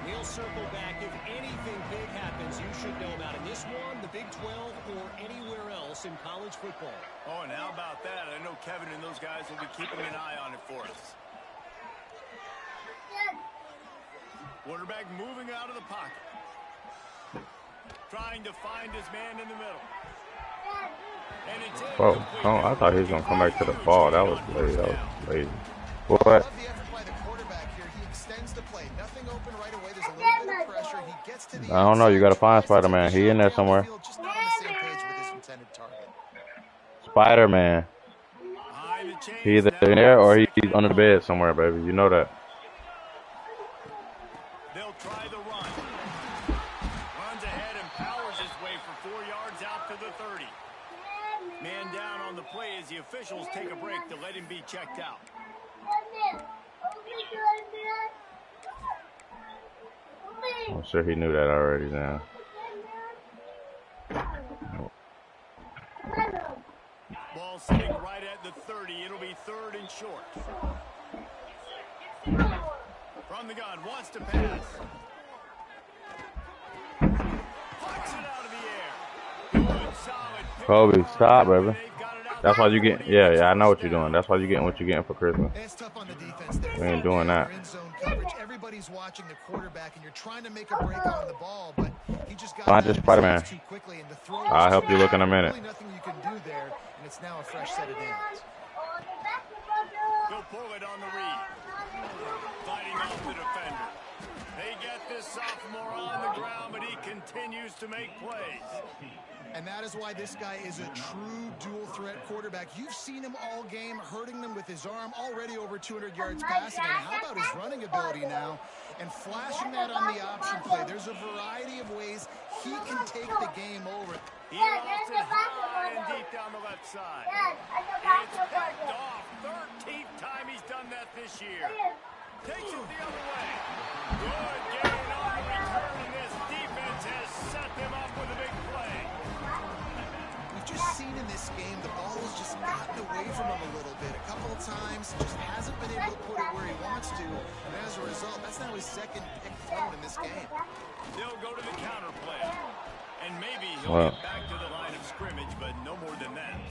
We'll circle back. If anything big happens, you should know about it. This one, the Big 12, or anywhere else in college football. Oh, and how about that? I know Kevin and those guys will be keeping an eye on it for us. Quarterback moving out of the pocket. Trying to find his man in the middle. And it's Whoa, oh, I thought he was gonna come back to the ball. That was lazy. That was lazy. What? I love the effort by the quarterback here. He extends the play. Nothing open right away. There's a little bit of pressure. He gets to the I don't know. You gotta find outside. Spider-Man. He in there somewhere. Just not on the same page with his intended target. Spider-Man. He either in there or he's under the bed somewhere, baby. You know that. They'll try the run. Runs ahead and powers his way for 4 yards out to the 30. Man down on the play as the officials take a break to let him be checked out. I'm sure he knew that already now. Ball sitting right at the 30. It'll be third and short. From the gun, wants to pass. Puts it out of the air. Good, solid pick. Kobe, stop, baby. That's why you get. Yeah, I know what you're doing. That's why you're getting what you're getting for Christmas. It's tough on the defense there. We ain't doing that. End zone coverage. Everybody's watching the quarterback, and you're trying to make a break on the ball, but he just got Find your Spider-Man. too quickly, and the throw I'll help you look in a minute. Really nothing you can do there, and it's now a fresh set of downs. He'll pull it on the read. Fighting off the defender. They get this sophomore on the ground, but he continues to make plays. And that is why this guy is a true dual-threat quarterback. You've seen him all game, hurting them with his arm, already over 200 yards passing. And how about his running ability now? And flashing that on the option play. There's a variety of ways he can take the game over. He lost it high and deep down the left side. It's picked off. 13th time he's done that this year. Takes it the other way. Good gain on the return, and this defense has set them up with a big play. We've just seen in this game the ball has just gotten away from him a little bit. A couple of times, just hasn't been able to put it where he wants to. And as a result, that's now his second pick thrown in this game. They'll go to the counter play. And maybe he'll get back to the line of scrimmage, but no more than that.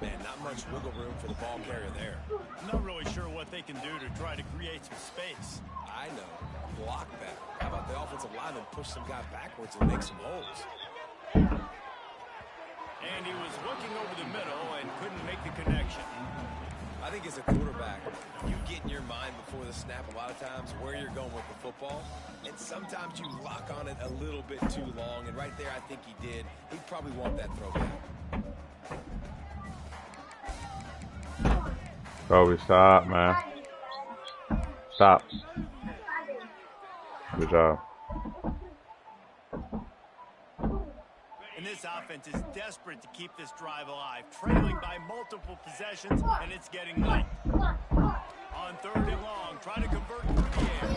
Man, not much wiggle room for the ball carrier there. I'm not really sure what they can do to try to create some space. I know. block better? How about the offensive lineman push some guy backwards and make some holes? And he was looking over the middle and couldn't make the connection. I think as a quarterback, you get in your mind before the snap a lot of times where you're going with the football. And sometimes you lock on it a little bit too long. And right there, I think he did. He'd probably want that throw back. Kobe, stop, man. Stop. Good job. And this offense is desperate to keep this drive alive, trailing by multiple possessions, and it's getting late. On 3rd and long, trying to convert through the air.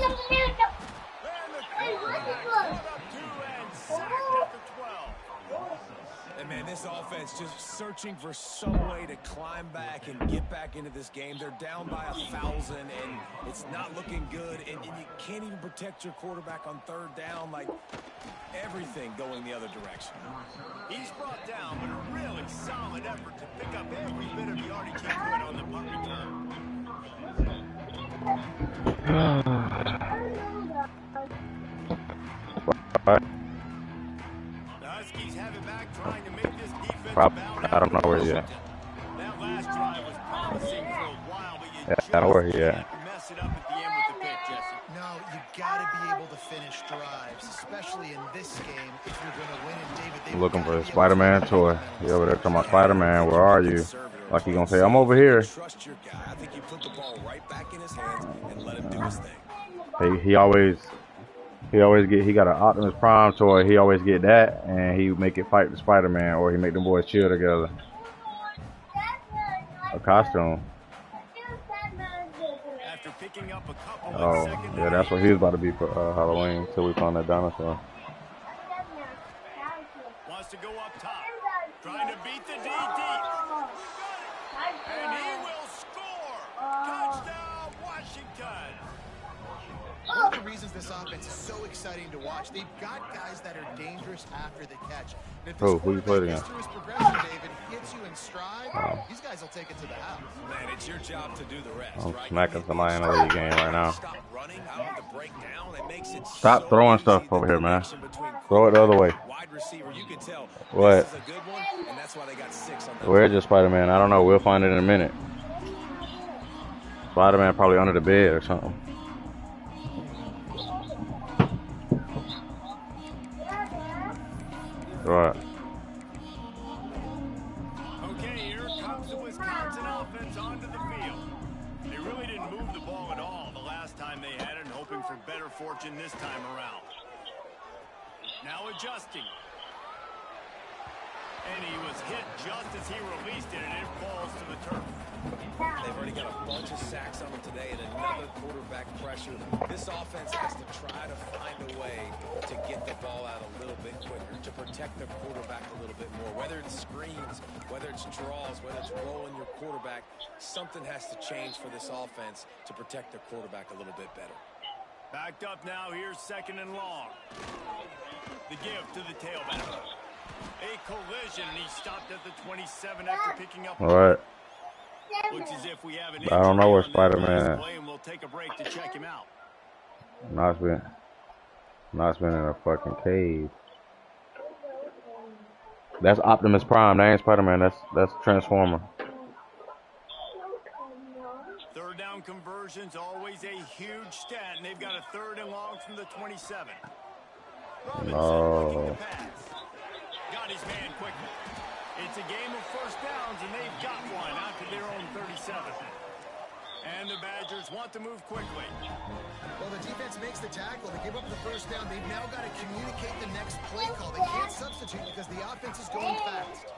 And the quarterback caught up 2 and sacked at the 12. And man, this offense just searching for some way to climb back and get back into this game. They're down by 1,000, and it's not looking good. And you can't even protect your quarterback on 3rd down. Like, everything going the other direction. He's brought down, but a really solid effort to pick up every bit of yardage he could on the punt return. The Huskies have it back, trying to make this defense bow down. I don't know where he at. That last drive was promising for a while, but you I don't know where he at. mess it up at the end with the pick, Jesse. No, you got to be able to finish drives, especially in this game if you're going to win. And David, I'm looking for the Spider-Man toy. He over there talking about Spider-Man. Where are you? Like he gonna say, I'm over here. Trust your guy. I think you put the ball right back in his hands and let him do his thing. He always get. He got an Optimus Prime toy. He always get that, and he make it fight the Spider-Man, or he make them boys chill together. A costume. After picking up a couple Oh, yeah, that's what he was about to be for Halloween until we found that dinosaur. Wants to go up top, trying to beat the DD. And he will score. Touchdown, Washington. One of the reasons this offense is so exciting to watch, they've got guys that are dangerous after the catch. And if this Who you played quarterback against? gets through his progression, David, hits you in stride, these guys will take it to the house. Man, it's your job to do the rest, I'm right? smacking somebody in the league game right now. Stop running. I don't have to break down. It makes it Stop so throwing easy, stuff the over here, man. connection between Throw it the other way. wide receiver. You can tell What? this is a good one, and that's why they got 6 on the Where's your Spider-Man? I don't know. We'll find it in a minute. Spider-Man probably under the bed or something. Right. Okay, here comes the Wisconsin offense onto the field. They really didn't move the ball at all the last time they had it, and hoping for better fortune this time around. Now adjusting. And he was hit just as he released it, and it falls to the turf. They've already got a bunch of sacks on them today and another quarterback pressure. This offense has to try to find a way to get the ball out a little bit quicker, to protect their quarterback a little bit more. Whether it's screens, whether it's draws, whether it's rolling your quarterback, something has to change for this offense to protect their quarterback a little bit better. Backed up now, here's 2nd and long. The give to the tailback. A collision, and he stopped at the 27 after picking up. All right. Looks as if we have an I don't know where injury on this Spider-Man play, and we'll take a break to check him out. Not been in a fucking cave. That's Optimus Prime. That ain't Spider-Man. That's Transformer. 3rd down conversions, always a huge stat, and they've got a 3rd and long from the 27. Robinson looking to pass. Got his man quickly. It's a game of 1st downs, and they've got one out to their own 37. And the Badgers want to move quickly. Well, the defense makes the tackle. They give up the 1st down. They've now got to communicate the next play call. They can't substitute because the offense is going fast.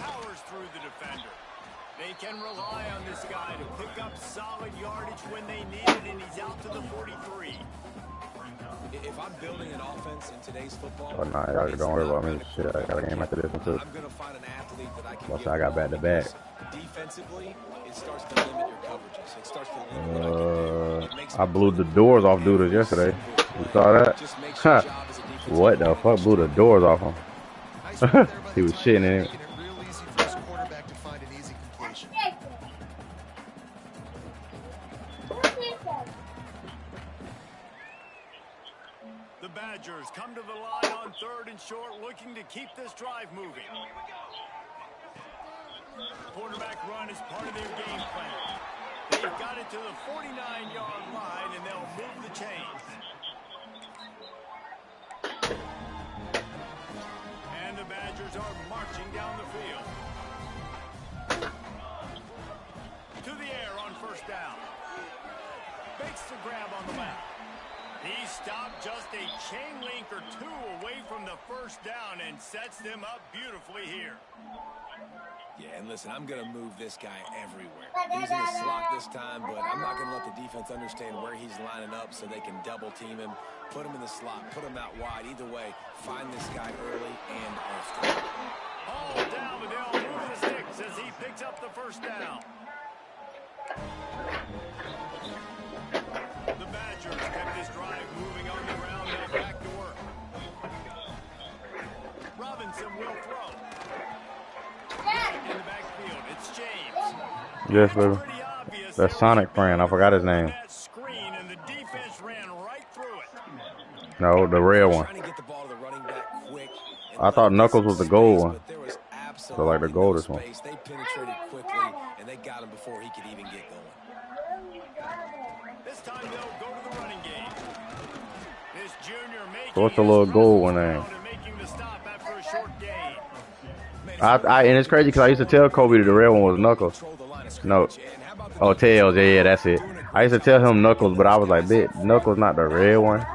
Powers through the defender. They can rely on this guy to pick up solid yardage when they need it, and he's out to the 43. If I'm building an offense in today's football, Oh, nah, y'all don't worry about me. Shit, I got a game after this one, too. I'm going to find an athlete that I can Plus, give I got back-to-back. defensively, it starts to limit your coverages. It starts to limit what I can do. It makes I blew the doors off dudes yesterday. You saw that? just makes your job as a defensive What the fuck? Blew the doors off him. Nice work there by He the was shitting in quarterback, it. making it real easy for his quarterback to find an easy completion. Badgers come to the line on 3rd and short, looking to keep this drive moving. Quarterback run is part of their game plan. They've got it to the 49-yard line, and they'll move the chains. And the Badgers are marching down the field. To the air on 1st down. Makes the grab on the left. He stopped just a chain link or 2 away from the 1st down and sets them up beautifully here. Yeah, and listen, I'm going to move this guy everywhere. He's in the slot this time, but I'm not going to let the defense understand where he's lining up so they can double team him, put him in the slot, put him out wide. Either way, find this guy early and often. All down, but they'll move the sticks as he picks up the 1st down. The Badgers kept this drive moving on the ground and back to work. Robinson will throw. In the backfield, it's James. Yes, baby. That's Sonic friend. I forgot his name. That screen, and the defense ran right through it. No, the red one. I thought Knuckles was the gold one. So like the goldest one. They penetrated quickly, and they got him before he could even get going. This time they'll go to the running game. This junior making So what's the little gold one name? making the stop after a short gain. And it's crazy because I used to tell Kobe that the red one was Knuckles. No. Oh, Tails. Yeah, that's it. I used to tell him Knuckles, but I was like, "Bit, Knuckles not the red one."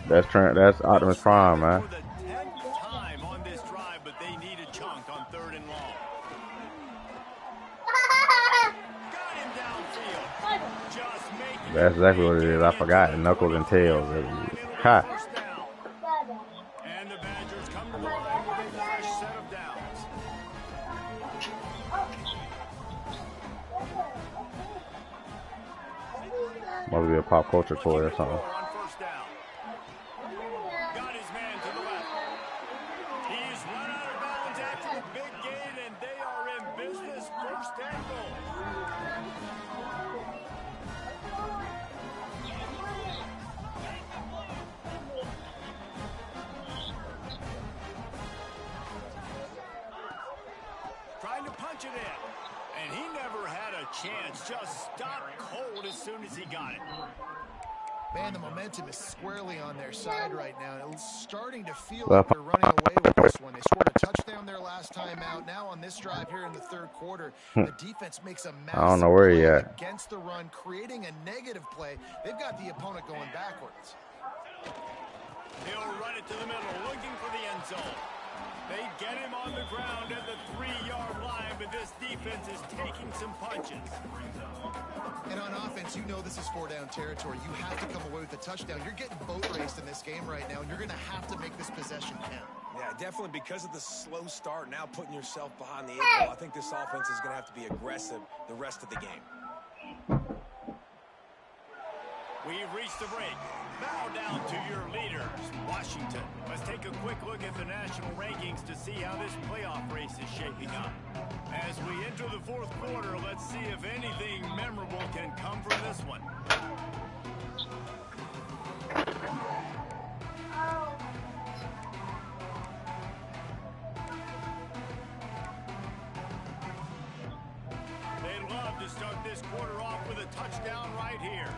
That's Optimus Prime, man. For the 10th time on this drive, but they need a chunk on 3rd and long. Got him downfield. Just making That's exactly what it is. I forgot Knuckles and Tails. Ha. And the Badgers come to the line with a fresh set of downs. Must be a pop culture toy or something. On 1st down. Got his man to the left. He's run out of bounds after the big gain, and they are in business. 1st and goal. Trying to punch it in. And he never had a chance. Just stopped cold as soon as he got it. Man, the momentum is squarely on their side right now. And it's starting to feel like they're running away with this one. They scored a touchdown their last time out. Now on this drive here in the 3rd quarter, the defense makes a massive I don't know where he play at. against the run, creating a negative play. They've got the opponent going backwards. He'll run it to the middle, looking for the end zone. They get him on the ground at the 3-yard line, but this defense is taking some punches. And on offense, you know this is 4-down territory. You have to come away with a touchdown. You're getting boat raced in this game right now, and you're going to have to make this possession count. Yeah, definitely because of the slow start, now putting yourself behind the 8 ball, I think this offense is going to have to be aggressive the rest of the game. We've reached the break. Now down to your leaders, Washington. Let's take a quick look at the national rankings to see how this playoff race is shaping up. As we enter the 4th quarter, let's see if anything memorable can come from this one. They'd love to start this quarter off with a touchdown right here.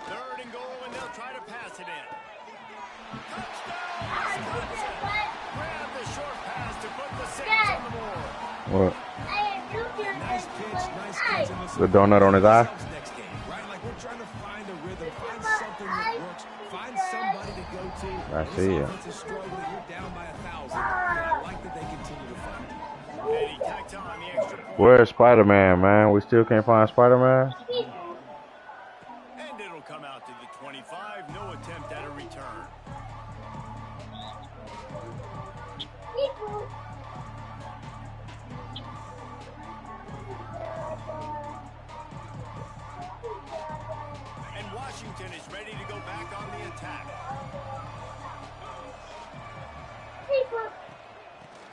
3rd and goal, and they'll try to pass it in. Touchdown, Wisconsin! Grab the short pass to put the 6 on the board. What? Nice pitch, nice catch. And The donut on his eye? Next game, right? Like we're trying to find a rhythm, find something that works, find somebody to go to. I see ya. This offense is struggling. You're down by 1,000. And I like that they continue to find it. And he tacked on the extra point. Where's Spider-Man, man? We still can't find Spider-Man? And it'll come out to the 25. No attempt at a return. And Washington is ready to go back on the attack.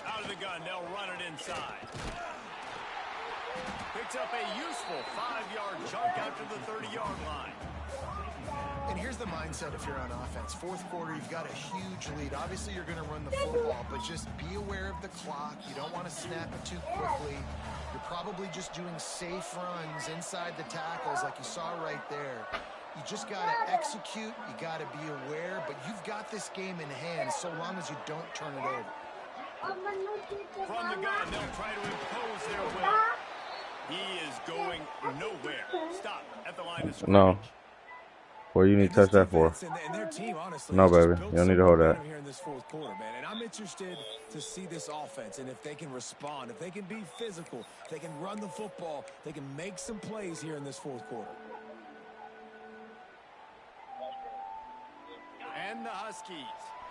Out of the gun, they'll run it inside. Picked picks up a useful 5-yard chunk after the 30-yard line. And here's the mindset if you're on offense. Fourth quarter, you've got a huge lead. Obviously, you're going to run the football, but just be aware of the clock. You don't want to snap it too quickly. You're probably just doing safe runs inside the tackles like you saw right there. You just got to execute. You got to be aware, but you've got this game in hand so long as you don't turn it over. From the gun, they'll try to impose their will. He is going nowhere. Stop at the line of scrimmage. No. What do you need to touch that for? And their team, honestly, No, baby. You don't need to hold that. Here in this fourth quarter, man. And I'm interested to see this offense and if they can respond, if they can be physical, if they can run the football, they can make some plays here in this fourth quarter. And the Huskies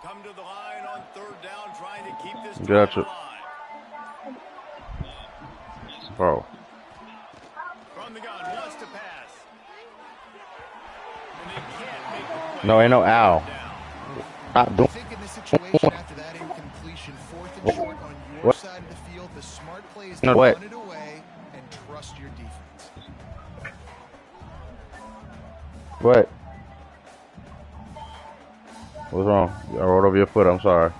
come to the line on third down, trying to keep this Gotcha. drive alive. Bro. From the gun, wants to pass. And they can't make the play. No, ain't no owl. Stop doing. I think in this situation, after that incompletion, fourth and short on your What? side of the field, the smart play is No, to what? run it away and trust your defense. What? What's wrong? I rolled over your foot. I'm sorry.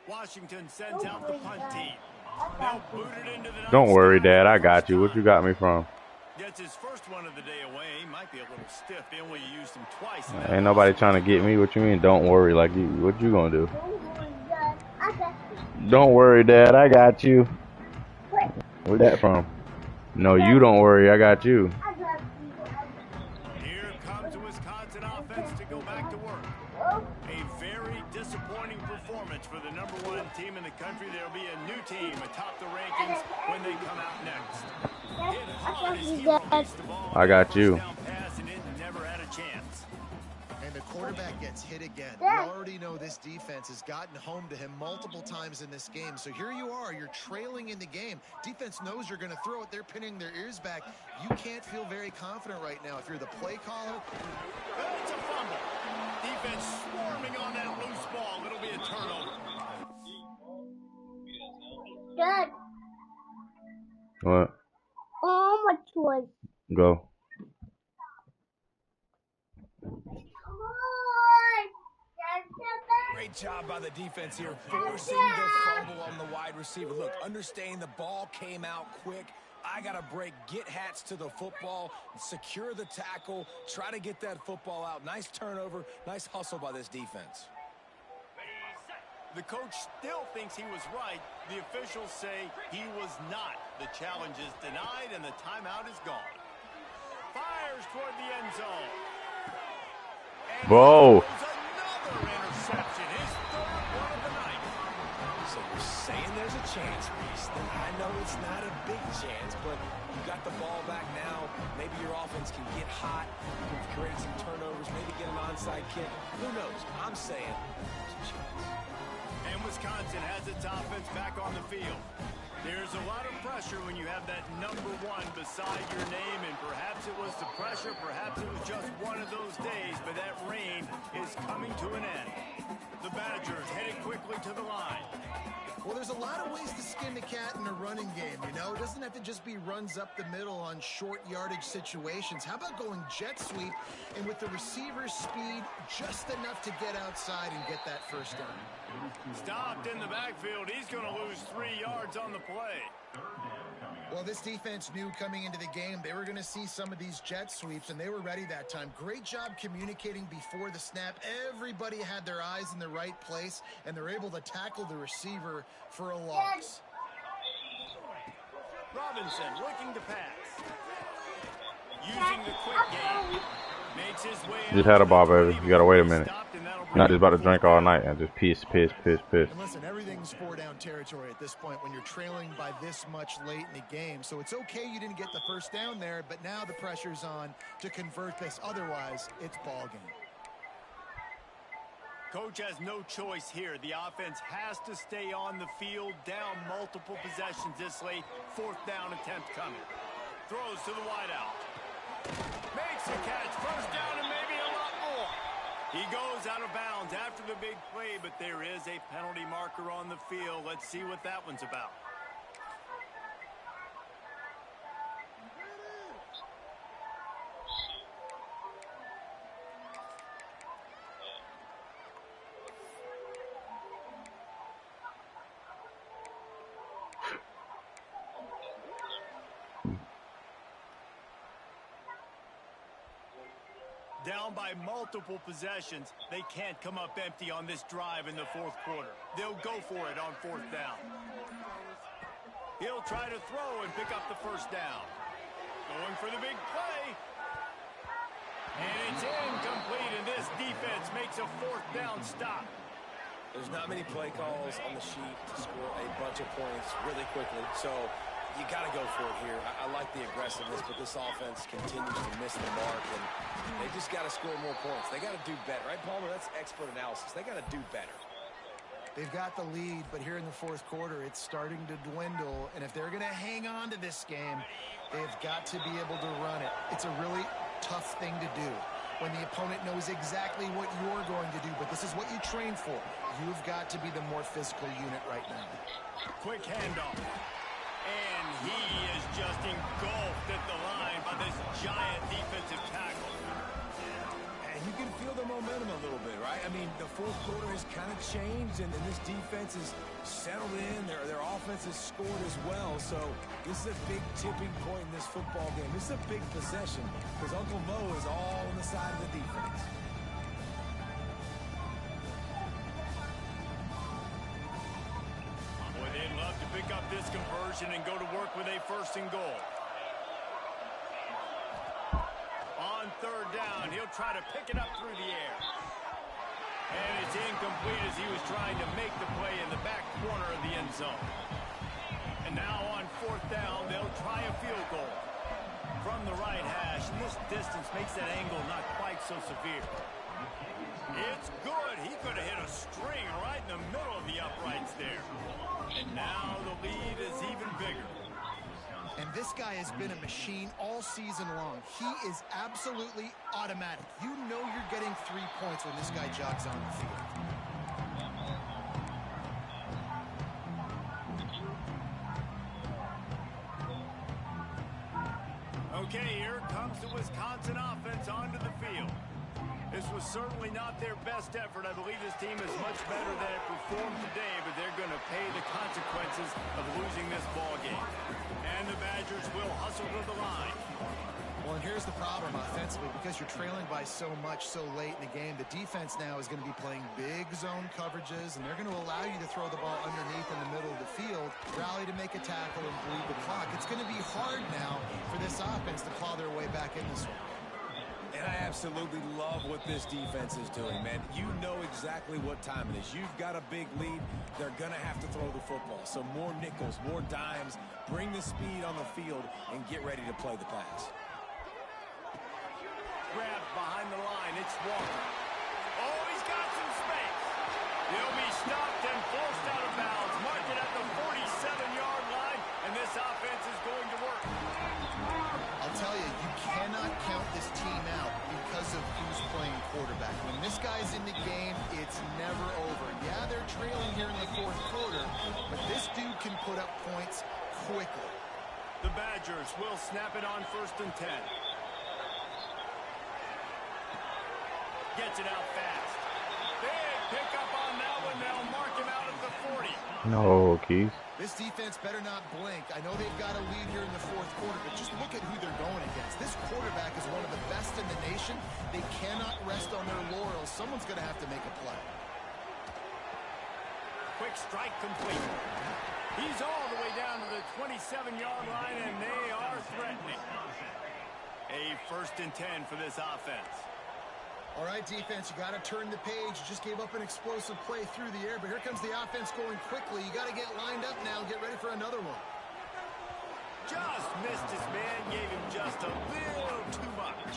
Washington sends out the punt team. Now booted into the Don't worry, nice Dad. I got you. What you got me from? Gets his first one of the day away. He might be a little stiff. They only used him twice. in that Ain't nobody trying to get me. What you mean? Don't worry. Like you. What you gonna do? Don't worry, Dad. I got you. Where's that from? No, you don't worry. I got you. Here comes the Wisconsin offense to go back to work. A very disappointing performance for the #1 team in the country. There'll be a new team atop the rankings when they come out next. Hit hard as he released the ball. I got you. Touchdown pass, and it never had a chance. And the quarterback gets hit again. We already know this defense has gotten home to him multiple times in this game. So here you are, you're trailing in the game. Defense knows you're going to throw it. They're pinning their ears back. You can't feel very confident right now. If you're the play caller, It's a fumble. Defense swarming on that loose ball. It'll be a turnover. Dad, What? how much was? Go. Great job by the defense here, forcing the fumble on the wide receiver. Look, understanding the ball came out quick. I got to break, get Hats to the football, secure the tackle, try to get that football out. Nice turnover, nice hustle by this defense. The coach still thinks he was right. The officials say he was not. The challenge is denied, and the timeout is gone. Fires toward the end zone. And Whoa. he throws another interception. His third one of the night. So you're saying there's a chance, Reese. I know it's not a big chance, but you got the ball back now. Maybe your offense can get hot. You can create some turnovers, maybe get an onside kick. Who knows? I'm saying there's a chance. And Wisconsin has its offense back on the field. There's a lot of pressure when you have that #1 beside your name, and perhaps it was the pressure, perhaps it was just one of those days, but that reign is coming to an end. The Badgers headed quickly to the line. well, there's a lot of ways to skin the cat in a running game, you know? It doesn't have to just be runs up the middle on short yardage situations. How about going jet sweep and with the receiver's speed just enough to get outside and get that first down? Stopped in the backfield. He's going to lose 3 yards on the play. Well, this defense knew coming into the game they were going to see some of these jet sweeps, and they were ready that time. Great job communicating before the snap. Everybody had their eyes in the right place, and they're able to tackle the receiver for a loss. Robinson looking to pass. Using the quick game. Makes his way Just out had a to ball, the baby. 20, You gotta wait a but minute. stopped, and that'll Not bring just about to up drink all night and just piss. And listen, everything's 4-down territory at this point when you're trailing by this much late in the game. So it's okay you didn't get the first down there, but now the pressure's on to convert this. Otherwise, it's ball game. Coach has no choice here. The offense has to stay on the field, down multiple possessions this late. 4th down attempt coming. Throws to the wideout. Makes a catch. First down and maybe a lot more. He goes out of bounds after the big play, but there is a penalty marker on the field. Let's see what that one's about. Down by multiple possessions, they can't come up empty on this drive in the fourth quarter. They'll go for it on fourth down. He'll try to throw and pick up the first down. Going for the big play. And it's incomplete, and this defense makes a fourth down stop. There's not many play calls on the sheet to score a bunch of points really quickly, so you got to go for it here. I like the aggressiveness, but this offense continues to miss the mark, and they just got to score more points. They got to do better, right, Palmer? That's expert analysis. They got to do better. They've got the lead, but here in the fourth quarter, it's starting to dwindle, and if they're going to hang on to this game, they've got to be able to run it. It's a really tough thing to do when the opponent knows exactly what you're going to do, but this is what you train for. You've got to be the more physical unit right now. Quick handoff. And he is just engulfed at the line by this giant defensive tackle. And you can feel the momentum a little bit, right? I mean, the fourth quarter has kind of changed, and this defense is settled in. Their offense has scored as well. So this is a big tipping point in this football game. This is a big possession because Uncle Mo is all on the side of the defense. Boy, they'd love to pick up this conversion and go to work with a first and goal. On third down, he'll try to pick it up through the air. And it's incomplete as he was trying to make the play in the back corner of the end zone. And now on fourth down, they'll try a field goal from the right hash. And this distance makes that angle not quite so severe. It's good. He could have hit a string right in the middle of the uprights there. And now the lead is even bigger. And this guy has been a machine all season long. He is absolutely automatic. You know you're getting 3 points when this guy jogs on the field. Okay, here comes the Wisconsin offense onto the field. This was certainly not their best effort. I believe this team is much better than it performed today, but they're going to pay the consequences of losing this ball game. And the Badgers will hustle to the line. Well, and here's the problem offensively. Because you're trailing by so much so late in the game, the defense now is going to be playing big zone coverages, and they're going to allow you to throw the ball underneath in the middle of the field, rally to make a tackle, and bleed the clock. It's going to be hard now for this offense to claw their way back in this one. And I absolutely love what this defense is doing, man. You know exactly what time it is. You've got a big lead. They're going to have to throw the football. So more nickels, more dimes, bring the speed on the field, and get ready to play the pass. Grabbed behind the line. It's Walker. Oh, he's got some space. He'll be stopped and forced out of bounds. Mark it at the 47-yard line, and this offense is going to work. I'll tell you, you cannot count this team out because of who's playing quarterback. When this guy's in the game, it's never over. Yeah, they're trailing here in the fourth quarter, but this dude can put up points quickly. The Badgers will snap it on 1st and 10. Gets it out fast. Big pickup on that one. They'll mark him out at the 40. No, Keith. This defense better not blink. I know they've got a lead here in the fourth quarter, but just look at who they're going against. This quarterback is one of the best in the nation. They cannot rest on their laurels. Someone's going to have to make a play. Quick strike complete. He's all the way down to the 27-yard line, and they are threatening. A 1st and 10 for this offense. All right, defense, you got to turn the page. You just gave up an explosive play through the air, but here comes the offense going quickly. You got to get lined up now and get ready for another one. Just missed his man, gave him just a little too much.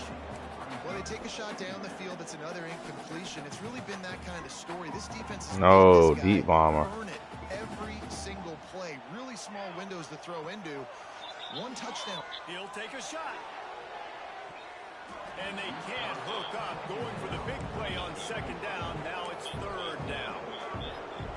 Well, they take a shot down the field. It's another incompletion. It's really been that kind of story. This defense is deep bomber. Burn it every single play. Really small windows to throw into. One touchdown. He'll take a shot. And they can't hook up, going for the big play on second down. Now it's third down.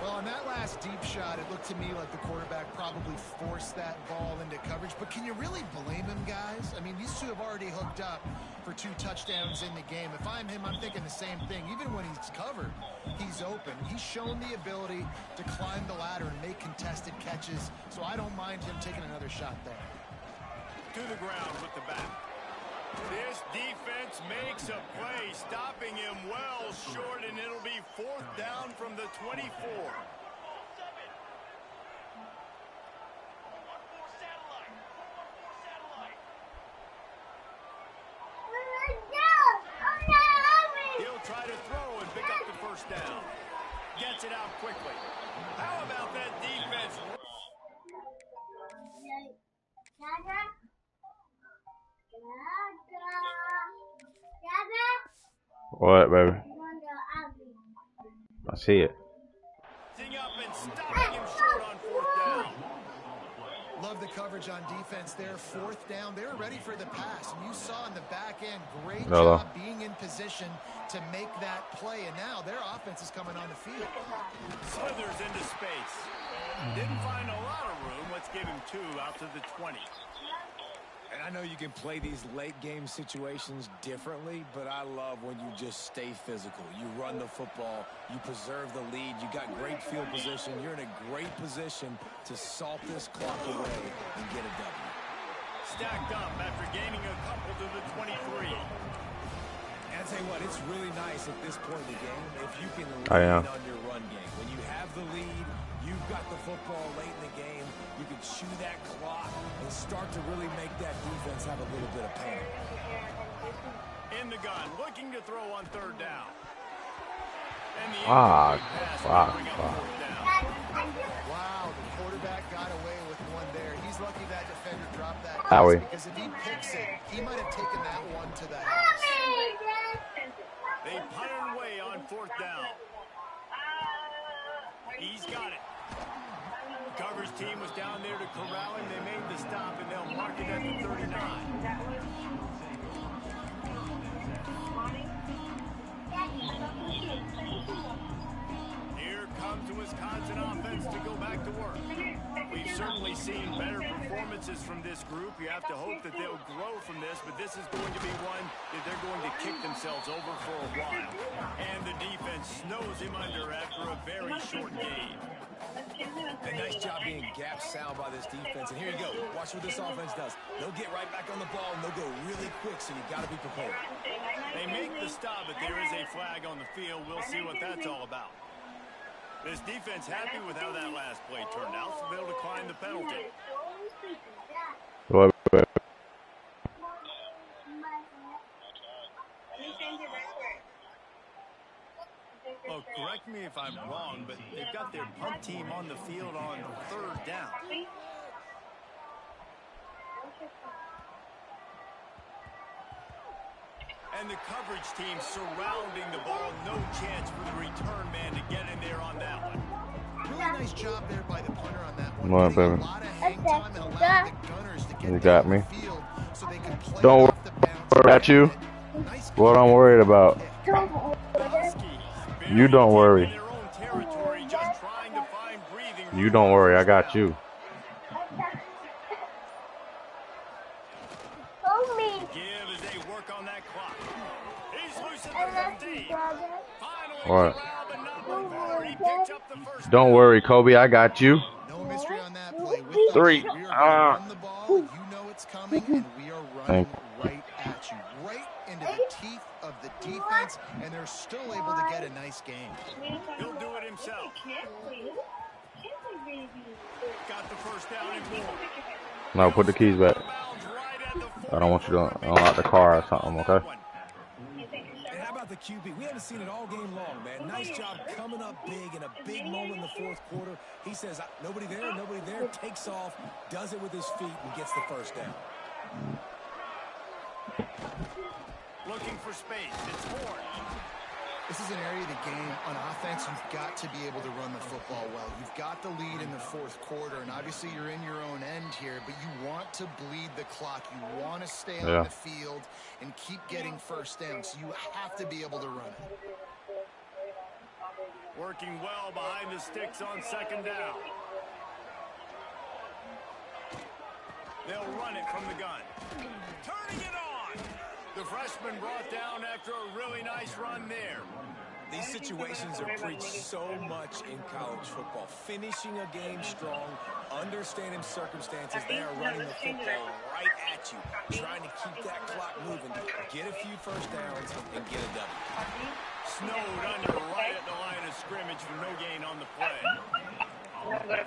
Well, on that last deep shot, it looked to me like the quarterback probably forced that ball into coverage. But can you really blame him, guys? I mean, these two have already hooked up for 2 touchdowns in the game. If I'm him, I'm thinking the same thing. Even when he's covered, he's open. He's shown the ability to climb the ladder and make contested catches. So I don't mind him taking another shot there. To the ground with the back. This defense makes a play, stopping him well short, and it'll be fourth down from the 24. He'll try to throw and pick up the first down. Gets it out quickly. How about that defense? What, baby? I see it. Up and stopping him short on fourth down. Love the coverage on defense there. Fourth down, they were ready for the pass. And you saw in the back end, great job being in position to make that play. And now their offense is coming on the field. Slithers into space. Didn't find a lot of room. Let's give him 2 out to the 20. And I know you can play these late game situations differently, but I love when you just stay physical. You run the football, you preserve the lead, you got great field position. You're in a great position to salt this clock away and get a W. Stacked up after gaining a couple to the 23. And I tell you what, it's really nice at this point in the game if you can lean on your run game. When you have the lead, you've got the football late in the game, you can chew that clock and start to really make that defense have a little bit of pain. In the gun, looking to throw on third down. And the wow, the quarterback got away with one there. He's lucky that defender dropped that pass because if he picks it, he might have taken that one to the house. They punted away on fourth down. He's got it. The coverage team was down there to corral him. They made the stop, and they'll mark it at the 39. Here comes the Wisconsin offense to go back to work. We've certainly seen better performances from this group. You have to hope that they'll grow from this, but this is going to be one that they're going to kick themselves over for a while. And the defense snows him under after a very short game. A nice job being gap sound by this defense. And here you go. Watch what this offense does. They'll get right back on the ball, and they'll go really quick, so you got to be prepared. They make the stop, but there is a flag on the field. We'll see what that's all about. This defense happy with how that last play turned out, so they'll decline the penalty. Oh, correct me if I'm wrong, but they've got their punt team on the field on third down. And the coverage team surrounding the ball. No chance for the return man to get in there on that one. Really nice job there by the punter on that one. Come on, baby. A lot of hang time and allowing the gunners to get you got me. field so they can play Don't off the bounce. worry about you. What I'm worried about. You don't worry. You don't worry. I got you. All right. Don't worry, Kobe. I got you. No mystery on that play. 3. We are run the ball. You know it's coming, and we are running right at you, right into the teeth of the defense, and they're still able to get a nice game. He'll do it himself. Got the first down and more. No, put the keys back. I don't want you to unlock the car or something, okay? And how about the QB? We haven't seen it all game long, man. Nice job coming up big in a big moment in the fourth quarter. He says, nobody there, takes off, does it with his feet, and gets the first down. Looking for space. It's Ford. This is an area of the game on offense you've got to be able to run the football well. You've got got the lead in the fourth quarter, and obviously you're in your own end here, but you want to bleed the clock. You want to stay on the field and keep getting first down, so you have to be able to run it. Working well behind the sticks on second down. They'll run it from the gun. Turning it on. The freshman brought down after a really nice run there. These situations are preached so much in college football. Finishing a game strong, understanding circumstances. They are running the football right at you, trying to keep that clock moving, get a few first downs, and get a W. Snowed under right at the line of scrimmage for no gain on the play.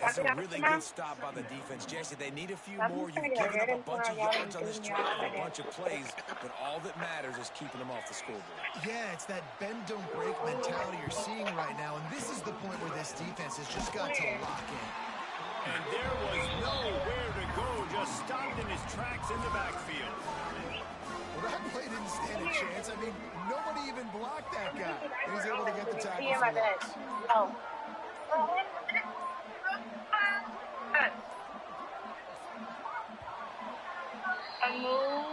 That's a really good stop by the defense. Jesse, they need a few more. You've given up a bunch of yards on this drive, a bunch of plays, but all that matters is keeping them off the scoreboard. Yeah, it's that bend, don't break mentality you're seeing right now, and this is the point where this defense has just got to lock in. And there was nowhere to go, just stopped in his tracks in the backfield. Well, that play didn't stand a chance. I mean, nobody even blocked that guy. And he's able to get the tackle for loss. I move.